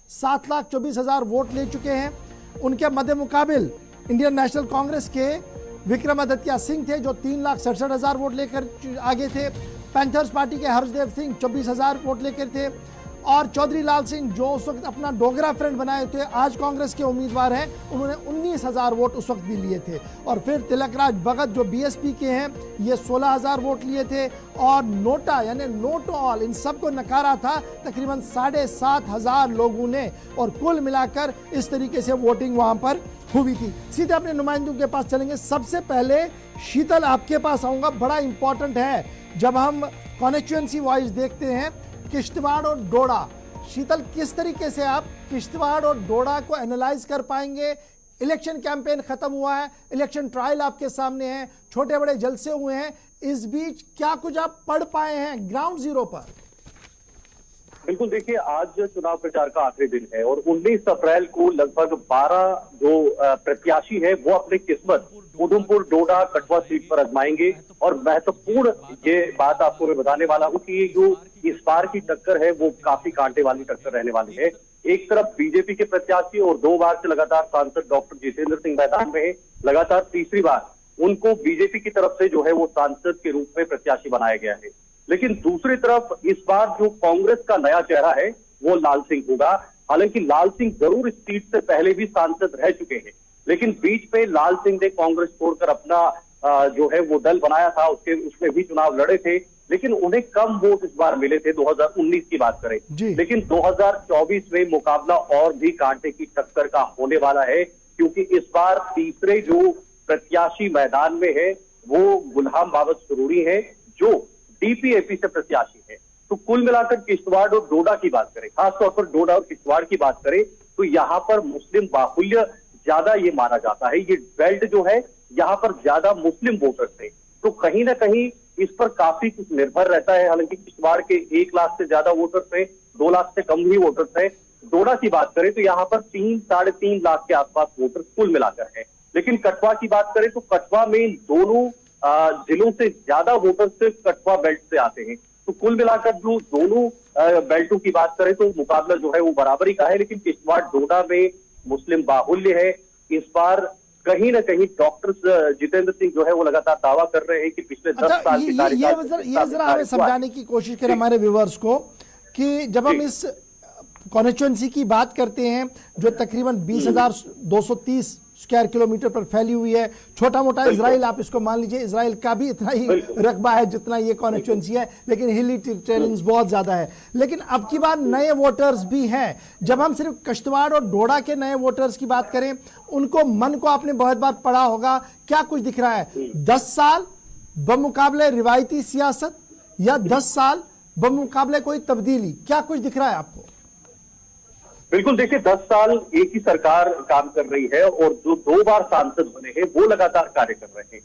7,24,000 वोट ले चुके हैं। उनके मध्य मुकाबिल इंडियन नेशनल कांग्रेस के विक्रमादित्य सिंह थे जो 3,67,000 वोट लेकर आगे थे। पैंथर्स पार्टी के हर्षदेव सिंह 24,000 वोट लेकर थे, और चौधरी लाल सिंह जो उस वक्त अपना डोगरा फ्रेंड बनाए थे, आज कांग्रेस के उम्मीदवार हैं, उन्होंने 19,000 वोट उस वक्त भी लिए थे। और फिर तिलकराज भगत जो बीएसपी के हैं, ये 16,000 वोट लिए थे। और नोटा यानी नोट ऑल, इन सबको नकारा था तकरीबन 7,500 लोगों ने। और कुल मिलाकर इस तरीके से वोटिंग वहां पर हुई थी। सीधे अपने नुमाइंदों के पास चलेंगे। सबसे पहले शीतल आपके पास आऊंगा, बड़ा इंपॉर्टेंट है जब हम कॉन्स्टिट्यूएंसी वाइज देखते हैं किश्तवाड़ और डोडा। शीतल, किस तरीके से आप किश्तवाड़ और डोडा को एनालाइज कर पाएंगे? इलेक्शन कैंपेन खत्म हुआ है, इलेक्शन ट्रायल आपके सामने है, छोटे बड़े जलसे हुए हैं, इस बीच क्या कुछ आप पढ़ पाए हैं ग्राउंड जीरो पर? बिल्कुल, देखिए आज चुनाव प्रचार का आखिरी दिन है और 19 अप्रैल को लगभग 12 जो प्रत्याशी है वो अपनी किस्मत उधमपुर, डोडा, कठुआ सीट पर आजमाएंगे। और महत्वपूर्ण ये बात आपको मैं बताने वाला हूँ कि जो इस बार की टक्कर है वो काफी कांटे वाली टक्कर रहने वाली है। एक तरफ बीजेपी के प्रत्याशी और 2 बार से लगातार सांसद डॉक्टर जितेंद्र सिंह मैदान में है, लगातार तीसरी बार उनको बीजेपी की तरफ से जो है वो सांसद के रूप में प्रत्याशी बनाया गया है। लेकिन दूसरी तरफ इस बार जो कांग्रेस का नया चेहरा है वो लाल सिंह होगा। हालांकि लाल सिंह जरूर इस सीट से पहले भी सांसद रह चुके हैं, लेकिन बीच में लाल सिंह ने कांग्रेस छोड़कर अपना जो है वो दल बनाया था, उसमें भी चुनाव लड़े थे, लेकिन उन्हें कम वोट इस बार मिले थे 2019 की बात करें। लेकिन 2024 में मुकाबला और भी कांटे की टक्कर का होने वाला है, क्योंकि इस बार तीसरे जो प्रत्याशी मैदान में है वो गुलाम बाबत सुरूरी है, जो डीपीएपी से प्रत्याशी है। तो कुल मिलाकर किश्तवाड़ और डोडा की बात करें, खासतौर पर डोडा और किश्तवाड़ की बात करें, तो यहाँ पर मुस्लिम बाहुल्य ज्यादा ये माना जाता है। ये बेल्ट जो है यहाँ पर ज्यादा मुस्लिम वोटर्स थे, तो कहीं ना कहीं इस पर काफी कुछ निर्भर रहता है। हालांकि किश्तवाड़ के 1 लाख से ज्यादा वोटर्स थे, 2 लाख से कम ही वोटर्स थे। डोडा की बात करें तो यहाँ पर 3-3.5 लाख के आसपास वोटर्स कुल मिलाकर है। लेकिन कठुआ की बात करें तो कठुआ में दोनों जिलों से ज्यादा वोटर्स सिर्फ कठुआ बेल्ट से आते हैं। तो कुल मिलाकर जो दोनों बेल्टों की बात करें तो मुकाबला जो है वो बराबरी का है। लेकिन किश्तवाड़ डोडा में मुस्लिम बाहुल्य है। इस बार कहीं ना कहीं डॉक्टर जितेंद्र सिंह जो है वो लगातार दावा कर रहे हैं कि पिछले 10 साल की ये जरा हमें समझाने की कोशिश करें हमारे व्यूअर्स को कि जब हम इस कॉन्स्टिट्यूएंसी की बात करते हैं जो तकरीबन 20,230 स्क्वायर किलोमीटर पर फैली हुई है, छोटा मोटा इजराइल आप इसको मान लीजिए, इजराइल का भी इतना ही रकबा है जितना ये कॉन्स्टिट्यूएंसी है, लेकिन हिली टेरेन्स बहुत ज्यादा है। लेकिन अब की बार नए वोटर्स भी हैं। जब हम सिर्फ किश्तवाड़ और डोडा के नए वोटर्स की बात करें, उनको मन को आपने बहुत बार पढ़ा होगा, क्या कुछ दिख रहा है? 10 साल बमुकाबले रिवायती सियासत या 10 साल बमुकाबले कोई तब्दीली, क्या कुछ दिख रहा है आपको? बिल्कुल, देखिए 10 साल एक ही सरकार काम कर रही है और जो 2 बार सांसद बने हैं वो लगातार कार्य कर रहे हैं।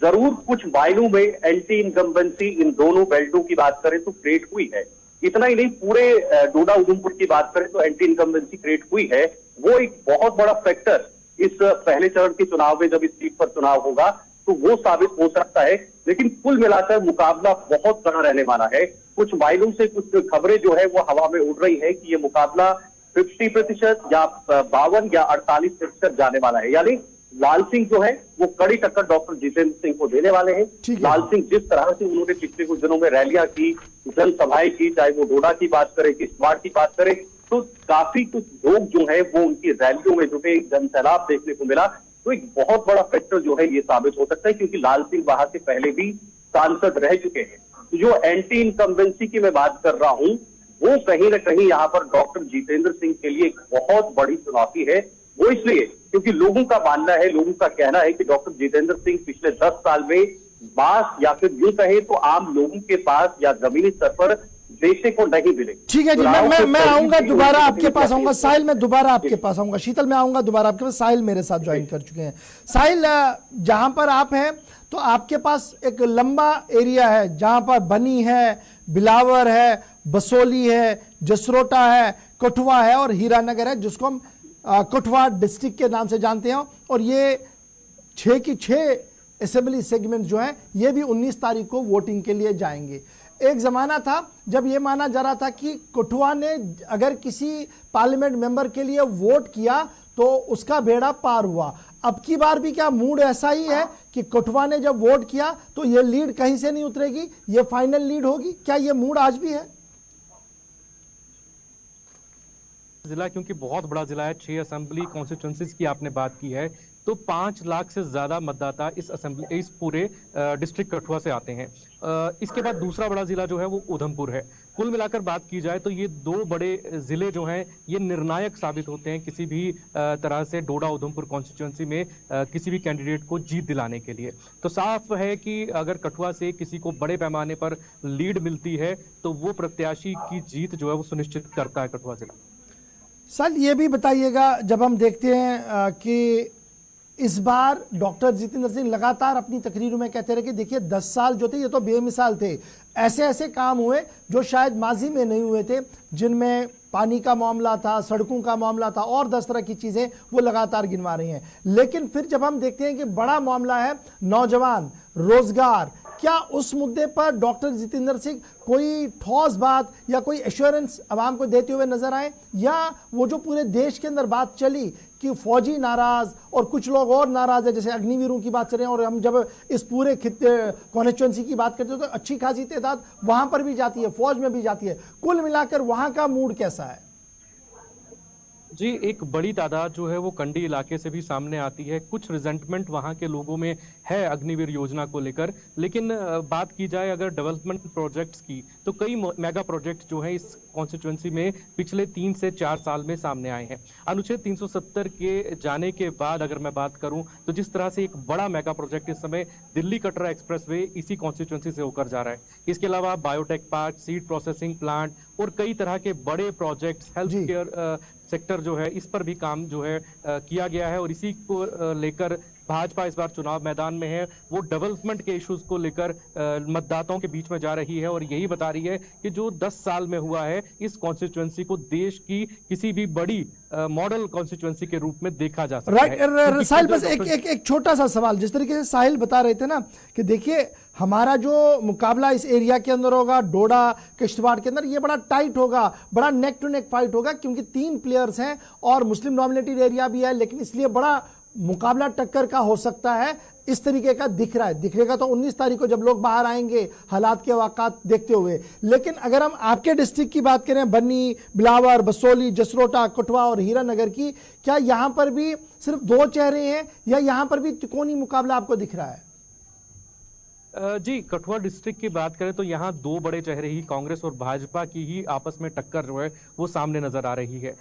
जरूर कुछ मायनों में एंटी इनकम्बेंसी इन दोनों बेल्टों की बात करें तो क्रिएट हुई है। इतना ही नहीं, पूरे डोडा उधमपुर की बात करें तो एंटी इनकम्बेंसी क्रिएट हुई है। वो एक बहुत बड़ा फैक्टर इस पहले चरण के चुनाव में जब इस सीट पर चुनाव होगा तो वो साबित हो सकता है। लेकिन कुल मिलाकर मुकाबला बहुत कड़ा रहने वाला है। कुछ मायनों से कुछ खबरें जो है वो हवा में उड़ रही है कि ये मुकाबला 50% या 52 या 48% जाने वाला है। यानी लाल सिंह जो है वो कड़ी टक्कर डॉक्टर जितेंद्र सिंह को देने वाले हैं। लाल सिंह जिस तरह से उन्होंने पिछले कुछ दिनों में रैलियां की, जनसभाएं की, चाहे वो डोडा की बात करें, किश्तवाड़ की बात करें, तो काफी कुछ लोग जो है वो उनकी रैलियों में जुटे, एक जनसैलाब देखने को मिला। तो एक बहुत बड़ा फैक्टर जो है ये साबित हो सकता है, क्योंकि लाल सिंह वहां से पहले भी सांसद रह चुके हैं। तो जो एंटी इनकम्बेंसी की मैं बात कर रहा हूं वो कहीं ना कहीं यहाँ पर डॉक्टर जितेंद्र सिंह के लिए एक बहुत बड़ी चुनौती है। वो इसलिए क्योंकि लोगों का मानना है, लोगों का कहना है कि डॉक्टर जितेंद्र सिंह पिछले 10 साल में बास या फिर यूं कहे तो आम लोगों के पास या जमीनी स्तर पर देखने को नहीं मिले। ठीक है जी, मैं आऊंगा दोबारा आपके पास आऊंगा। साहिल, मैं दोबारा आपके पास आऊंगा। शीतल, मैं आऊंगा दोबारा आपके पास। साहिल मेरे साथ ज्वाइन कर चुके हैं। साहिल, जहां पर आप हैं तो आपके पास एक लंबा एरिया है जहां पर बनी है, बिलावर है, बसोली है, जसरोटा है, कठुआ है और हीरानगर है, जिसको हम कठुआ डिस्ट्रिक्ट के नाम से जानते हैं। और ये 6 की 6 असेंबली सेगमेंट जो हैं ये भी 19 तारीख को वोटिंग के लिए जाएंगे। एक ज़माना था जब ये माना जा रहा था कि कठुआ ने अगर किसी पार्लियामेंट मेंबर के लिए वोट किया तो उसका बेड़ा पार हुआ। अब की बार भी क्या मूड ऐसा ही है कि कठुआ ने जब वोट किया तो ये लीड कहीं से नहीं उतरेगी, ये फाइनल लीड होगी? क्या ये मूड आज भी है? जिला क्योंकि बहुत बड़ा जिला है, 6 असेंबली कॉन्स्टिट्यूंसीज की आपने बात की है, तो 5 लाख से ज्यादा मतदाता इस पूरे डिस्ट्रिक्ट कठुआ से आते हैं। इसके बाद दूसरा बड़ा जिला जो है वो उधमपुर है। कुल मिलाकर बात की जाए तो ये 2 बड़े जिले जो हैं ये निर्णायक साबित होते हैं किसी भी तरह से डोडा उधमपुर कॉन्स्टिट्यूंसी में किसी भी कैंडिडेट को जीत दिलाने के लिए। तो साफ है कि अगर कठुआ से किसी को बड़े पैमाने पर लीड मिलती है तो वो प्रत्याशी की जीत जो है वो सुनिश्चित करता है कठुआ जिला। सर ये भी बताइएगा, जब हम देखते हैं कि इस बार डॉक्टर जितेंद्र सिंह लगातार अपनी तकरीरों में कहते रहे कि देखिए 10 साल जो थे ये तो बेमिसाल थे, ऐसे ऐसे काम हुए जो शायद माजी में नहीं हुए थे, जिनमें पानी का मामला था, सड़कों का मामला था और 10 तरह की चीज़ें वो लगातार गिनवा रही हैं। लेकिन फिर जब हम देखते हैं कि बड़ा मामला है नौजवान, रोजगार, क्या उस मुद्दे पर डॉक्टर जितेंद्र सिंह कोई ठोस बात या कोई एश्योरेंस आवाम को देते हुए नजर आए, या वो जो पूरे देश के अंदर बात चली कि फौजी नाराज और कुछ लोग और नाराज है, जैसे अग्निवीरों की बात करें, और हम जब इस पूरे कॉन्स्टिट्यूंसी की बात करते हैं तो अच्छी खासी तादाद वहां पर भी जाती है, फौज में भी जाती है। कुल मिलाकर वहां का मूड कैसा है? जी, एक बड़ी तादाद जो है वो कंडी इलाके से भी सामने आती है। कुछ रिजेंटमेंट वहां के लोगों में है अग्निवीर योजना को लेकर, लेकिन बात की जाए अगर डेवलपमेंट प्रोजेक्ट्स की तो कई मेगा प्रोजेक्ट जो है इस कॉन्स्टिट्यूंसी में पिछले 3 से 4 साल में सामने आए हैं। अनुच्छेद 370 के जाने के बाद अगर मैं बात करूं तो जिस तरह से एक बड़ा मेगा प्रोजेक्ट इस समय दिल्ली कटरा एक्सप्रेसवे इसी कॉन्स्टिट्यूंसी से होकर जा रहा है। इसके अलावा biotech park, seed processing plant और कई तरह के बड़े प्रोजेक्ट्स, हेल्थ केयर सेक्टर जो है इस पर भी काम जो है किया गया है। और इसी को लेकर भाजपा इस बार चुनाव मैदान में है, वो डेवलपमेंट के इश्यूज को लेकर मतदाताओं के बीच में जा रही है और यही बता रही है कि जो 10 साल में हुआ है इस कॉन्स्टिट्यूंसी को देश की किसी भी बड़ी मॉडल कॉन्स्टिट्यूंसी के रूप में देखा जा सकता है। साहिल, बस एक छोटा सा सवाल, जिस तरीके से साहिल बता रहे थे ना कि देखिए हमारा जो मुकाबला इस एरिया के अंदर होगा, डोडा किश्तवाड़ के अंदर, ये बड़ा टाइट होगा, बड़ा नेक टू नेक फाइट होगा, क्योंकि 3 प्लेयर्स हैं और मुस्लिम डोमिनेटेड एरिया भी है, लेकिन इसलिए बड़ा मुकाबला टक्कर का हो सकता है, इस तरीके का दिख रहा है। दिखेगा तो 19 तारीख को जब लोग बाहर आएंगे हालात के वाक़ात देखते हुए। लेकिन अगर हम आपके डिस्ट्रिक्ट की बात करें, बन्नी, बिलावर, बसोली, जसरोटा, कठुआ और हीरानगर की, क्या यहां पर भी सिर्फ 2 चेहरे हैं या यहां पर भी त्रिकोणीय मुकाबला आपको दिख रहा है? जी, कठुआ डिस्ट्रिक्ट की बात करें तो यहाँ 2 बड़े चेहरे ही कांग्रेस और भाजपा की ही आपस में टक्कर जो है वो सामने नजर आ रही है।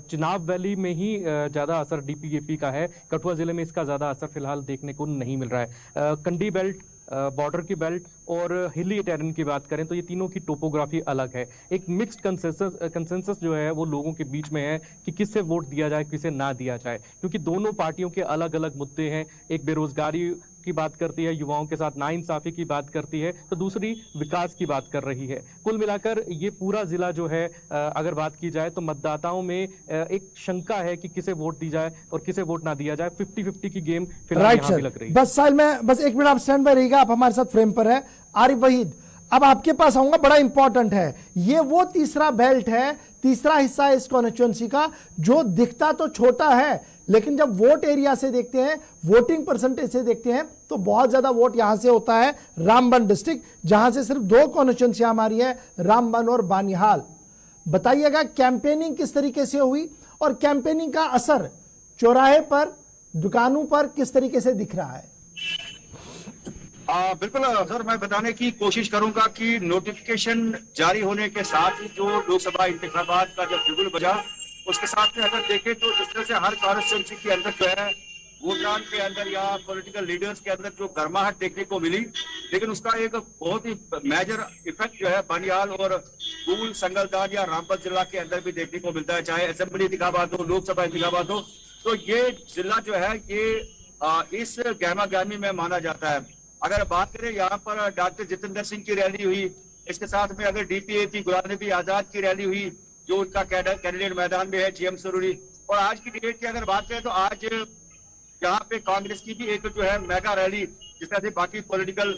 चिनाब वैली में ही ज्यादा असर डीपीएपी का है, कठुआ जिले में इसका ज्यादा असर फिलहाल देखने को नहीं मिल रहा है। कंडी बेल्ट, बॉर्डर की बेल्ट और हिली टेरेन की बात करें तो ये तीनों की टोपोग्राफी अलग है। एक मिक्स्ड कंसेंसस जो है वो लोगों के बीच में है कि किससे वोट दिया जाए, किसे ना दिया जाए, क्योंकि दोनों पार्टियों के अलग अलग मुद्दे हैं। एक बेरोजगारी की बात करती है, युवाओं के साथ नाइंसाफी की बात करती है, तो दूसरी विकास की बात कर रही है। कुल मिलाकर ये पूरा जिला जो है अगर बात की जाए तो मतदाताओं में एक शंका है कि किसे वोट दी जाए और किसे वोट ना दिया जाए। 50-50 की गेम फिलहाल यहाँ भी लग रही है। बस साल में बस 1 मिनट आप स्टैंड बाय रहिएगा, आप हमारे साथ फ्रेम पर है। आरिफ वहीद, अब आपके पास आऊंगा, बड़ा इंपॉर्टेंट है ये, वो तीसरा बेल्ट है, तीसरा हिस्सा है इस कॉन्स्टिट्यूंसी का, जो दिखता तो छोटा है लेकिन जब वोट एरिया से देखते हैं, वोटिंग परसेंटेज से देखते हैं तो बहुत ज्यादा वोट यहां से होता है रामबन डिस्ट्रिक्ट, जहां से सिर्फ 2 कॉन्स्टिट्यूंसी हमारी है, रामबन और बानिहाल। बताइएगा कैंपेनिंग किस तरीके से हुई और कैंपेनिंग का असर चौराहे पर, दुकानों पर किस तरीके से दिख रहा है? बिल्कुल सर, मैं बताने की कोशिश करूंगा कि नोटिफिकेशन जारी होने के साथ ही जो लोकसभा इंतखाबात का जब बिगुल बजा, उसके साथ में अगर देखें तो जिस तरह से हर कॉन्स्टिट्यूंसी के अंदर जो है वोटान के अंदर या पॉलिटिकल लीडर्स के अंदर जो गर्माहट देखने को मिली, लेकिन उसका एक बहुत ही मेजर इफेक्ट जो है बनियाल और कूल, संगलदान या रामबन जिला के अंदर भी देखने को मिलता है। चाहे असेंबली इंतखाबात हो, लोकसभा इंतखाबात हो, तो ये जिला जो है ये इस गहमा गहमी में माना जाता है। अगर बात करें यहाँ पर डॉक्टर जितेंद्र सिंह की रैली हुई, इसके साथ में अगर डीपीएपी गुलाम नबी आजाद की रैली हुई, जो उनका कैंडिडेट मैदान में है जीएम सरूरी, और आज की डेट की अगर बात करें तो आज यहाँ पे कांग्रेस की भी एक जो है मेगा रैली, जिस तरह से बाकी पॉलिटिकल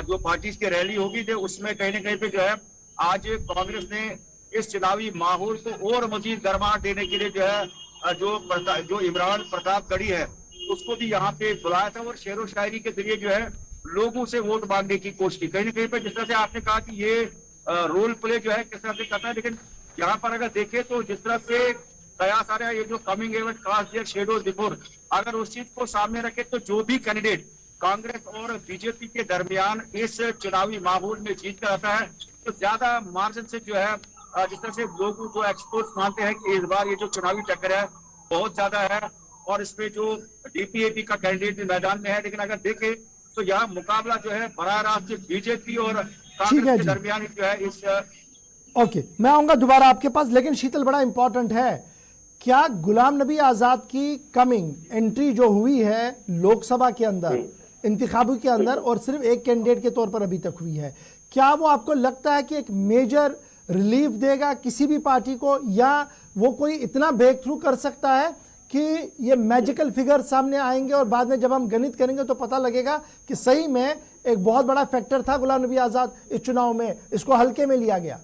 जो पार्टीज की रैली होगी, तो उसमें कहीं ना कहीं पे जो है आज कांग्रेस ने इस चुनावी माहौल को और मजीद गर्माहट देने के लिए जो है जो इमरान प्रताप गढ़ी है उसको भी यहाँ पे बुलाया था और शेरो शायरी के जरिए जो है लोगों से वोट मांगने की कोशिश की। कहीं ना कहीं पे जिस तरह से आपने कहा कि ये रोल प्ले जो है किस तरह से करता है, लेकिन यहाँ पर अगर देखें तो जिस तरह से कयास आ रहा है, ये जो coming event cast their shadows before, अगर उस चीज को सामने रखे तो जो भी कैंडिडेट कांग्रेस और बीजेपी के दरमियान इस चुनावी माहौल में जीत कर आता है तो ज्यादा मार्जिन से जो है जिस तरह से लोग जो एक्सपर्ट्स मानते हैं कि इस बार ये जो चुनावी टक्कर है बहुत ज्यादा है और इसमें जो डीपीएपी का कैंडिडेट भी मैदान में है, लेकिन अगर देखें तो यहाँ मुकाबला जो है बराह रास्त बीजेपी और कांग्रेस के दरमियान जो है इस ओके, मैं आऊंगा दोबारा आपके पास, लेकिन शीतल बड़ा इंपॉर्टेंट है, क्या गुलाम नबी आजाद की कमिंग एंट्री जो हुई है लोकसभा के अंदर इंतखाबों के अंदर और सिर्फ एक कैंडिडेट के तौर पर अभी तक हुई है, क्या वो आपको लगता है कि एक मेजर रिलीफ देगा किसी भी पार्टी को, या वो कोई इतना ब्रेक थ्रू कर सकता है कि ये मैजिकल फिगर सामने आएंगे और बाद में जब हम गणित करेंगे तो पता लगेगा कि सही में एक बहुत बड़ा फैक्टर था गुलाम नबी आजाद इस चुनाव में, इसको हल्के में लिया गया?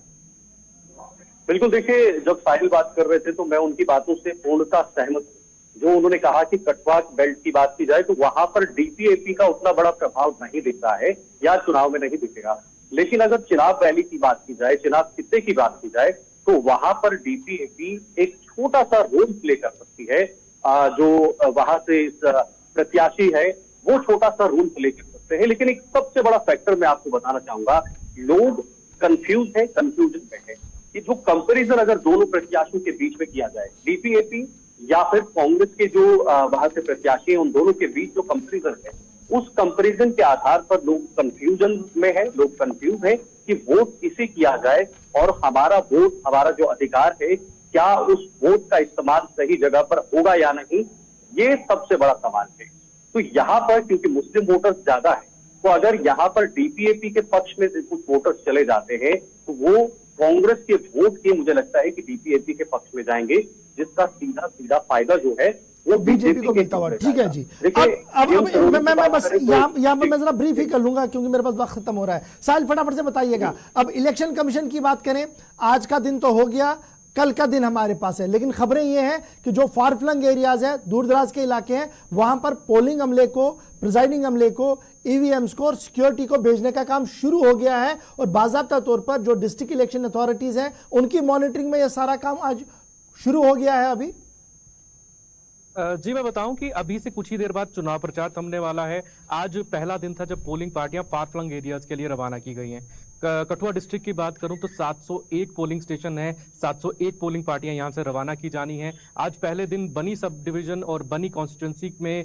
बिल्कुल, देखिए जब साहिल बात कर रहे थे तो मैं उनकी बातों से पूर्णतः सहमत हूं। जो उन्होंने कहा कि कठुआ बेल्ट की बात की जाए तो वहां पर डीपीएपी का उतना बड़ा प्रभाव नहीं दिख रहा है या चुनाव में नहीं दिखेगा, लेकिन अगर चिनाब वैली की बात की जाए, चिनाब खित्ते की बात की जाए तो वहां पर डीपीएपी एक छोटा सा रोल प्ले कर सकती है। जो वहां से प्रत्याशी है वो छोटा सा रोल प्ले कर सकते हैं, लेकिन एक सबसे बड़ा फैक्टर मैं आपको बताना चाहूंगा, लोग कंफ्यूज है, कंफ्यूजन में है कि जो कंपैरिजन अगर दोनों प्रत्याशियों के बीच में किया जाए, डीपीएपी या फिर कांग्रेस के जो वहां से प्रत्याशी हैं उन दोनों के बीच जो कंपैरिजन है, उस कंपैरिजन के आधार पर लोग कंफ्यूजन में है, लोग कंफ्यूज है कि वोट किसे किया जाए और हमारा वोट, हमारा जो अधिकार है, क्या उस वोट का इस्तेमाल सही जगह पर होगा या नहीं, ये सबसे बड़ा सवाल है। तो यहाँ पर क्योंकि मुस्लिम वोटर्स ज्यादा है, तो अगर यहाँ पर डीपीएपी के पक्ष में से कुछ वोटर्स चले जाते हैं तो वो कांग्रेस के वोट के मुझे लगता है कि डीपीएपी के पक्ष में जाएंगे, जिसका सीधा सीधा फायदा जो है वो बीजेपी को मिलता हुआ। ठीक है जी, अब मैं बस यहाँ पर मैं जरा ब्रीफ ही कर लूंगा क्योंकि मेरे पास वक्त खत्म हो रहा है। साहिल फटाफट से बताइएगा, अब इलेक्शन कमीशन की बात करें, आज का दिन तो हो गया, कल का दिन हमारे पास है, लेकिन खबरें ये हैं कि जो फार फ्लंग एरियाज है, दूर दराज के इलाके हैं, वहां पर पोलिंग अमले को, प्रिजाइडिंग अमले को, ईवीएम्स को और सिक्योरिटी को भेजने का काम शुरू हो गया है और बाकायदा तौर पर जो डिस्ट्रिक्ट इलेक्शन अथॉरिटीज हैं उनकी मॉनिटरिंग में यह सारा काम आज शुरू हो गया है। अभी जी मैं बताऊं कि अभी से कुछ ही देर बाद चुनाव प्रचार थमने वाला है। आज पहला दिन था जब पोलिंग पार्टियां फार फ्लंग एरियाज के लिए रवाना की गई हैं। कठुआ डिस्ट्रिक्ट की बात करूं तो 701 पोलिंग स्टेशन है, 701 पोलिंग पार्टियां यहां से रवाना की जानी है। आज पहले दिन बनी सब डिवीजन और बनी कॉन्स्टिट्यूंसी में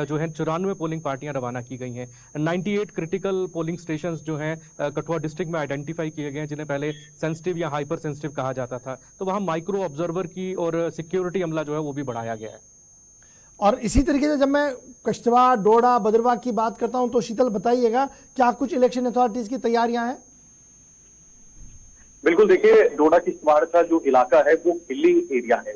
जो है 94 पोलिंग पार्टियां रवाना की गई हैं। 98 क्रिटिकल पोलिंग स्टेशंस जो हैं कठुआ डिस्ट्रिक्ट में आइडेंटिफाई किए गए हैं, जिन्हें पहले सेंसिटिव या हाइपर सेंसिटिव कहा जाता था। तो वहां माइक्रो ऑब्जर्वर की और सिक्योरिटी अमला जो है वो भी बढ़ाया गया है। और इसी तरीके से जब मैं कश्तवा, डोडा, भद्रवाह की बात करता हूं तो शीतल बताइएगा, क्या कुछ इलेक्शन अथॉरिटीज की तैयारियां हैं? बिल्कुल, देखिए डोडा किश्तवाड़ का जो इलाका है वो हिली एरिया है,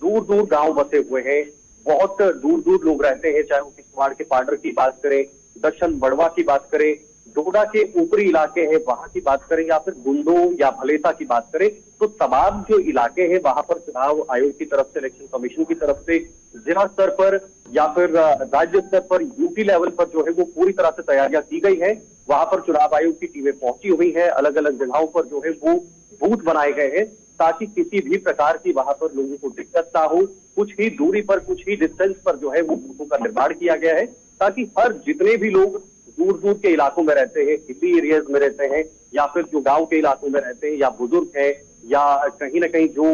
दूर दूर गांव बसे हुए हैं, बहुत दूर दूर लोग रहते हैं, चाहे वो किश्तवाड़ के पाडर की बात करें, दक्षिण बड़वा की बात करें, डोडा के ऊपरी इलाके हैं वहां की बात करें या फिर गुंडो या भलेसा की बात करें, तो तमाम जो इलाके हैं वहां पर चुनाव आयोग की तरफ से, इलेक्शन कमीशन की तरफ से जिला स्तर पर या फिर राज्य स्तर पर, यूपी लेवल पर जो है वो पूरी तरह से तैयारियां की गई है। वहां पर चुनाव आयोग की टीमें पहुंची हुई है, अलग अलग जगहों पर जो है वो बूथ बनाए गए हैं ताकि किसी भी प्रकार की वहां पर लोगों को दिक्कत ना हो। कुछ ही दूरी पर, कुछ ही डिस्टेंस पर जो है वो बूथों का निर्माण किया गया है ताकि हर जितने भी लोग दूर दूर के इलाकों में रहते हैं, हिली एरियाज में रहते हैं या फिर जो गांव के इलाकों में रहते हैं या बुजुर्ग हैं या कहीं ना कहीं जो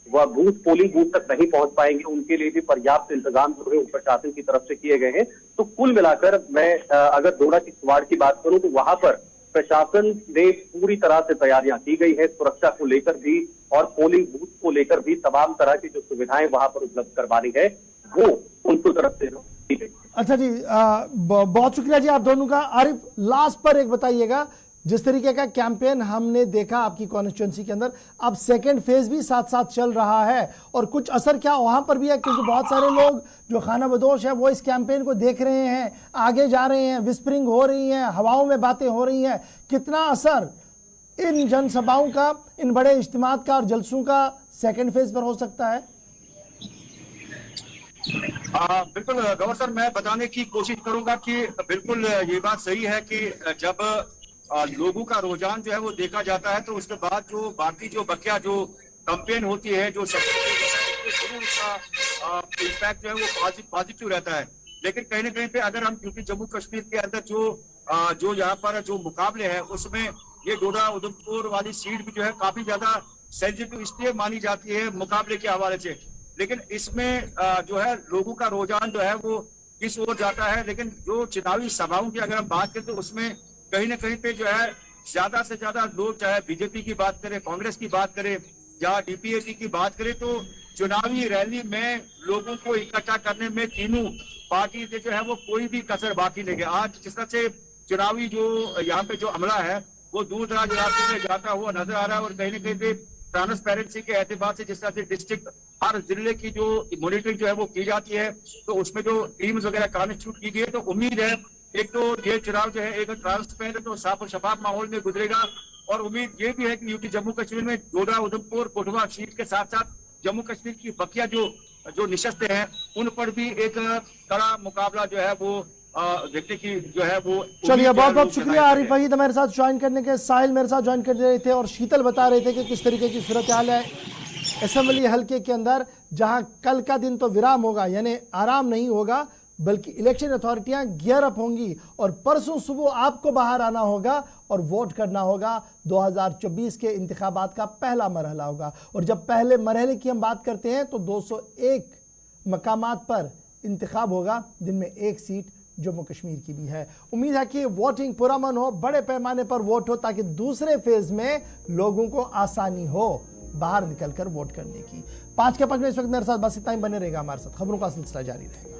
वह बूथ, पोलिंग बूथ तक नहीं पहुंच पाएंगे, उनके लिए भी पर्याप्त इंतजाम जो है प्रशासन की तरफ से किए गए हैं। तो कुल मिलाकर मैं अगर डोडा किश्तवाड़ की बात करूं तो वहां पर प्रशासन ने पूरी तरह से तैयारियां की गई है, सुरक्षा को लेकर भी और पोलिंग बूथ को लेकर भी तमाम तरह की जो सुविधाएं वहां पर उपलब्ध करवानी है वो उनकी तरफ से की गई। अच्छा जी, बहुत शुक्रिया जी आप दोनों का। आरिफ, लास्ट पर एक बताइएगा, जिस तरीके का कैंपेन हमने देखा आपकी कॉन्स्टिट्यूंसी के अंदर, अब सेकंड फेज भी साथ साथ चल रहा है और कुछ असर क्या वहां पर भी है? क्योंकि बहुत सारे लोग जो खाना बदोश है वो इस कैंपेन को देख रहे हैं, आगे जा रहे हैं, विस्परिंग हो रही हैं, हवाओं में बातें हो रही हैं, कितना असर इन जनसभाओं का, इन बड़े इज्तिमात का और जलसों का सेकेंड फेज पर हो सकता है? बिल्कुल गौर सर, मैं बताने की कोशिश करूंगा कि बिल्कुल ये बात सही है कि जब लोगों का रुझान जो है वो देखा जाता है तो उसके बाद जो बाकी जो बकिया जो कैंपेन होती है, जो जरूर उसका इम्पैक्ट जो है वो पॉजिटिव रहता है। लेकिन कहीं ना कहीं पे अगर हम, क्योंकि जम्मू कश्मीर के अंदर जो यहाँ पर जो मुकाबले हैं उसमें ये डोडा उधमपुर वाली सीट भी जो है काफी ज्यादा सेंसिटिव इसलिए मानी जाती है मुकाबले के हवाले से। लेकिन इसमें जो है लोगों का रुझान जो है वो किस ओर जाता है। लेकिन जो चुनावी सभाओं की अगर हम बात करें तो उसमें कहीं ना कहीं पे जो है ज्यादा से ज्यादा लोग, चाहे बीजेपी की बात करें, कांग्रेस की बात करें या डीपीएसी की बात करें, तो चुनावी रैली में लोगों को इकट्ठा करने में तीनों पार्टी से जो है वो कोई भी कसर बाकी नहीं है। आज जिस तरह से चुनावी जो यहाँ पे जो अमला है वो दूर दराज इलाकों में जाता हुआ नजर आ रहा है और कहीं ना कहीं पे ट्रांसपेरेंसी के एतबार से जिस तरह से डिस्ट्रिक्ट हर जिले की जो मॉनिटरिंग जो है वो की जाती है, तो उसमें जो टीम्स वगैरह कॉन्स्टिट्यूट की गई है, तो उम्मीद है एक तो ये चुनाव जो है एक ट्रांसपेरेंट और साफ और शफाफ माहौल में गुजरेगा। और उम्मीद ये भी है कि यूपी जम्मू कश्मीर में डोडा उधमपुर कोटवा सीट के साथ साथ जम्मू कश्मीर की बकिया जो निशस्तें हैं उन पर भी एक कड़ा मुकाबला जो है वो देखने की जो है वो। चलिए, बहुत बहुत शुक्रिया आरिफ वहीद हमारे साथ ज्वाइन करने के। साहिल मेरे साथ ज्वाइन कर रहे थे और शीतल बता रहे थे कि किस तरीके की सूरत हाल है असेंबली हल्के के अंदर, जहां कल का दिन तो विराम होगा, यानी आराम नहीं होगा, बल्कि इलेक्शन अथॉरिटियां गियर अप होंगी और परसों सुबह आपको बाहर आना होगा और वोट करना होगा। 2024 के इंतखाबात का पहला मरहला होगा और जब पहले मरहले की हम बात करते हैं तो 201 मकामात पर इंतखाब होगा, जिनमें एक सीट जम्मू कश्मीर की भी है। उम्मीद है कि वोटिंग पुरअमन हो, बड़े पैमाने पर वोट हो, ताकि दूसरे फेज में लोगों को आसानी हो बाहर निकलकर वोट करने की। 5 के 5 में इस वक्त मेरे साथ बस इतना ही। बने रहेगा हमारे साथ, खबरों का सिलसिला जारी रहेगा।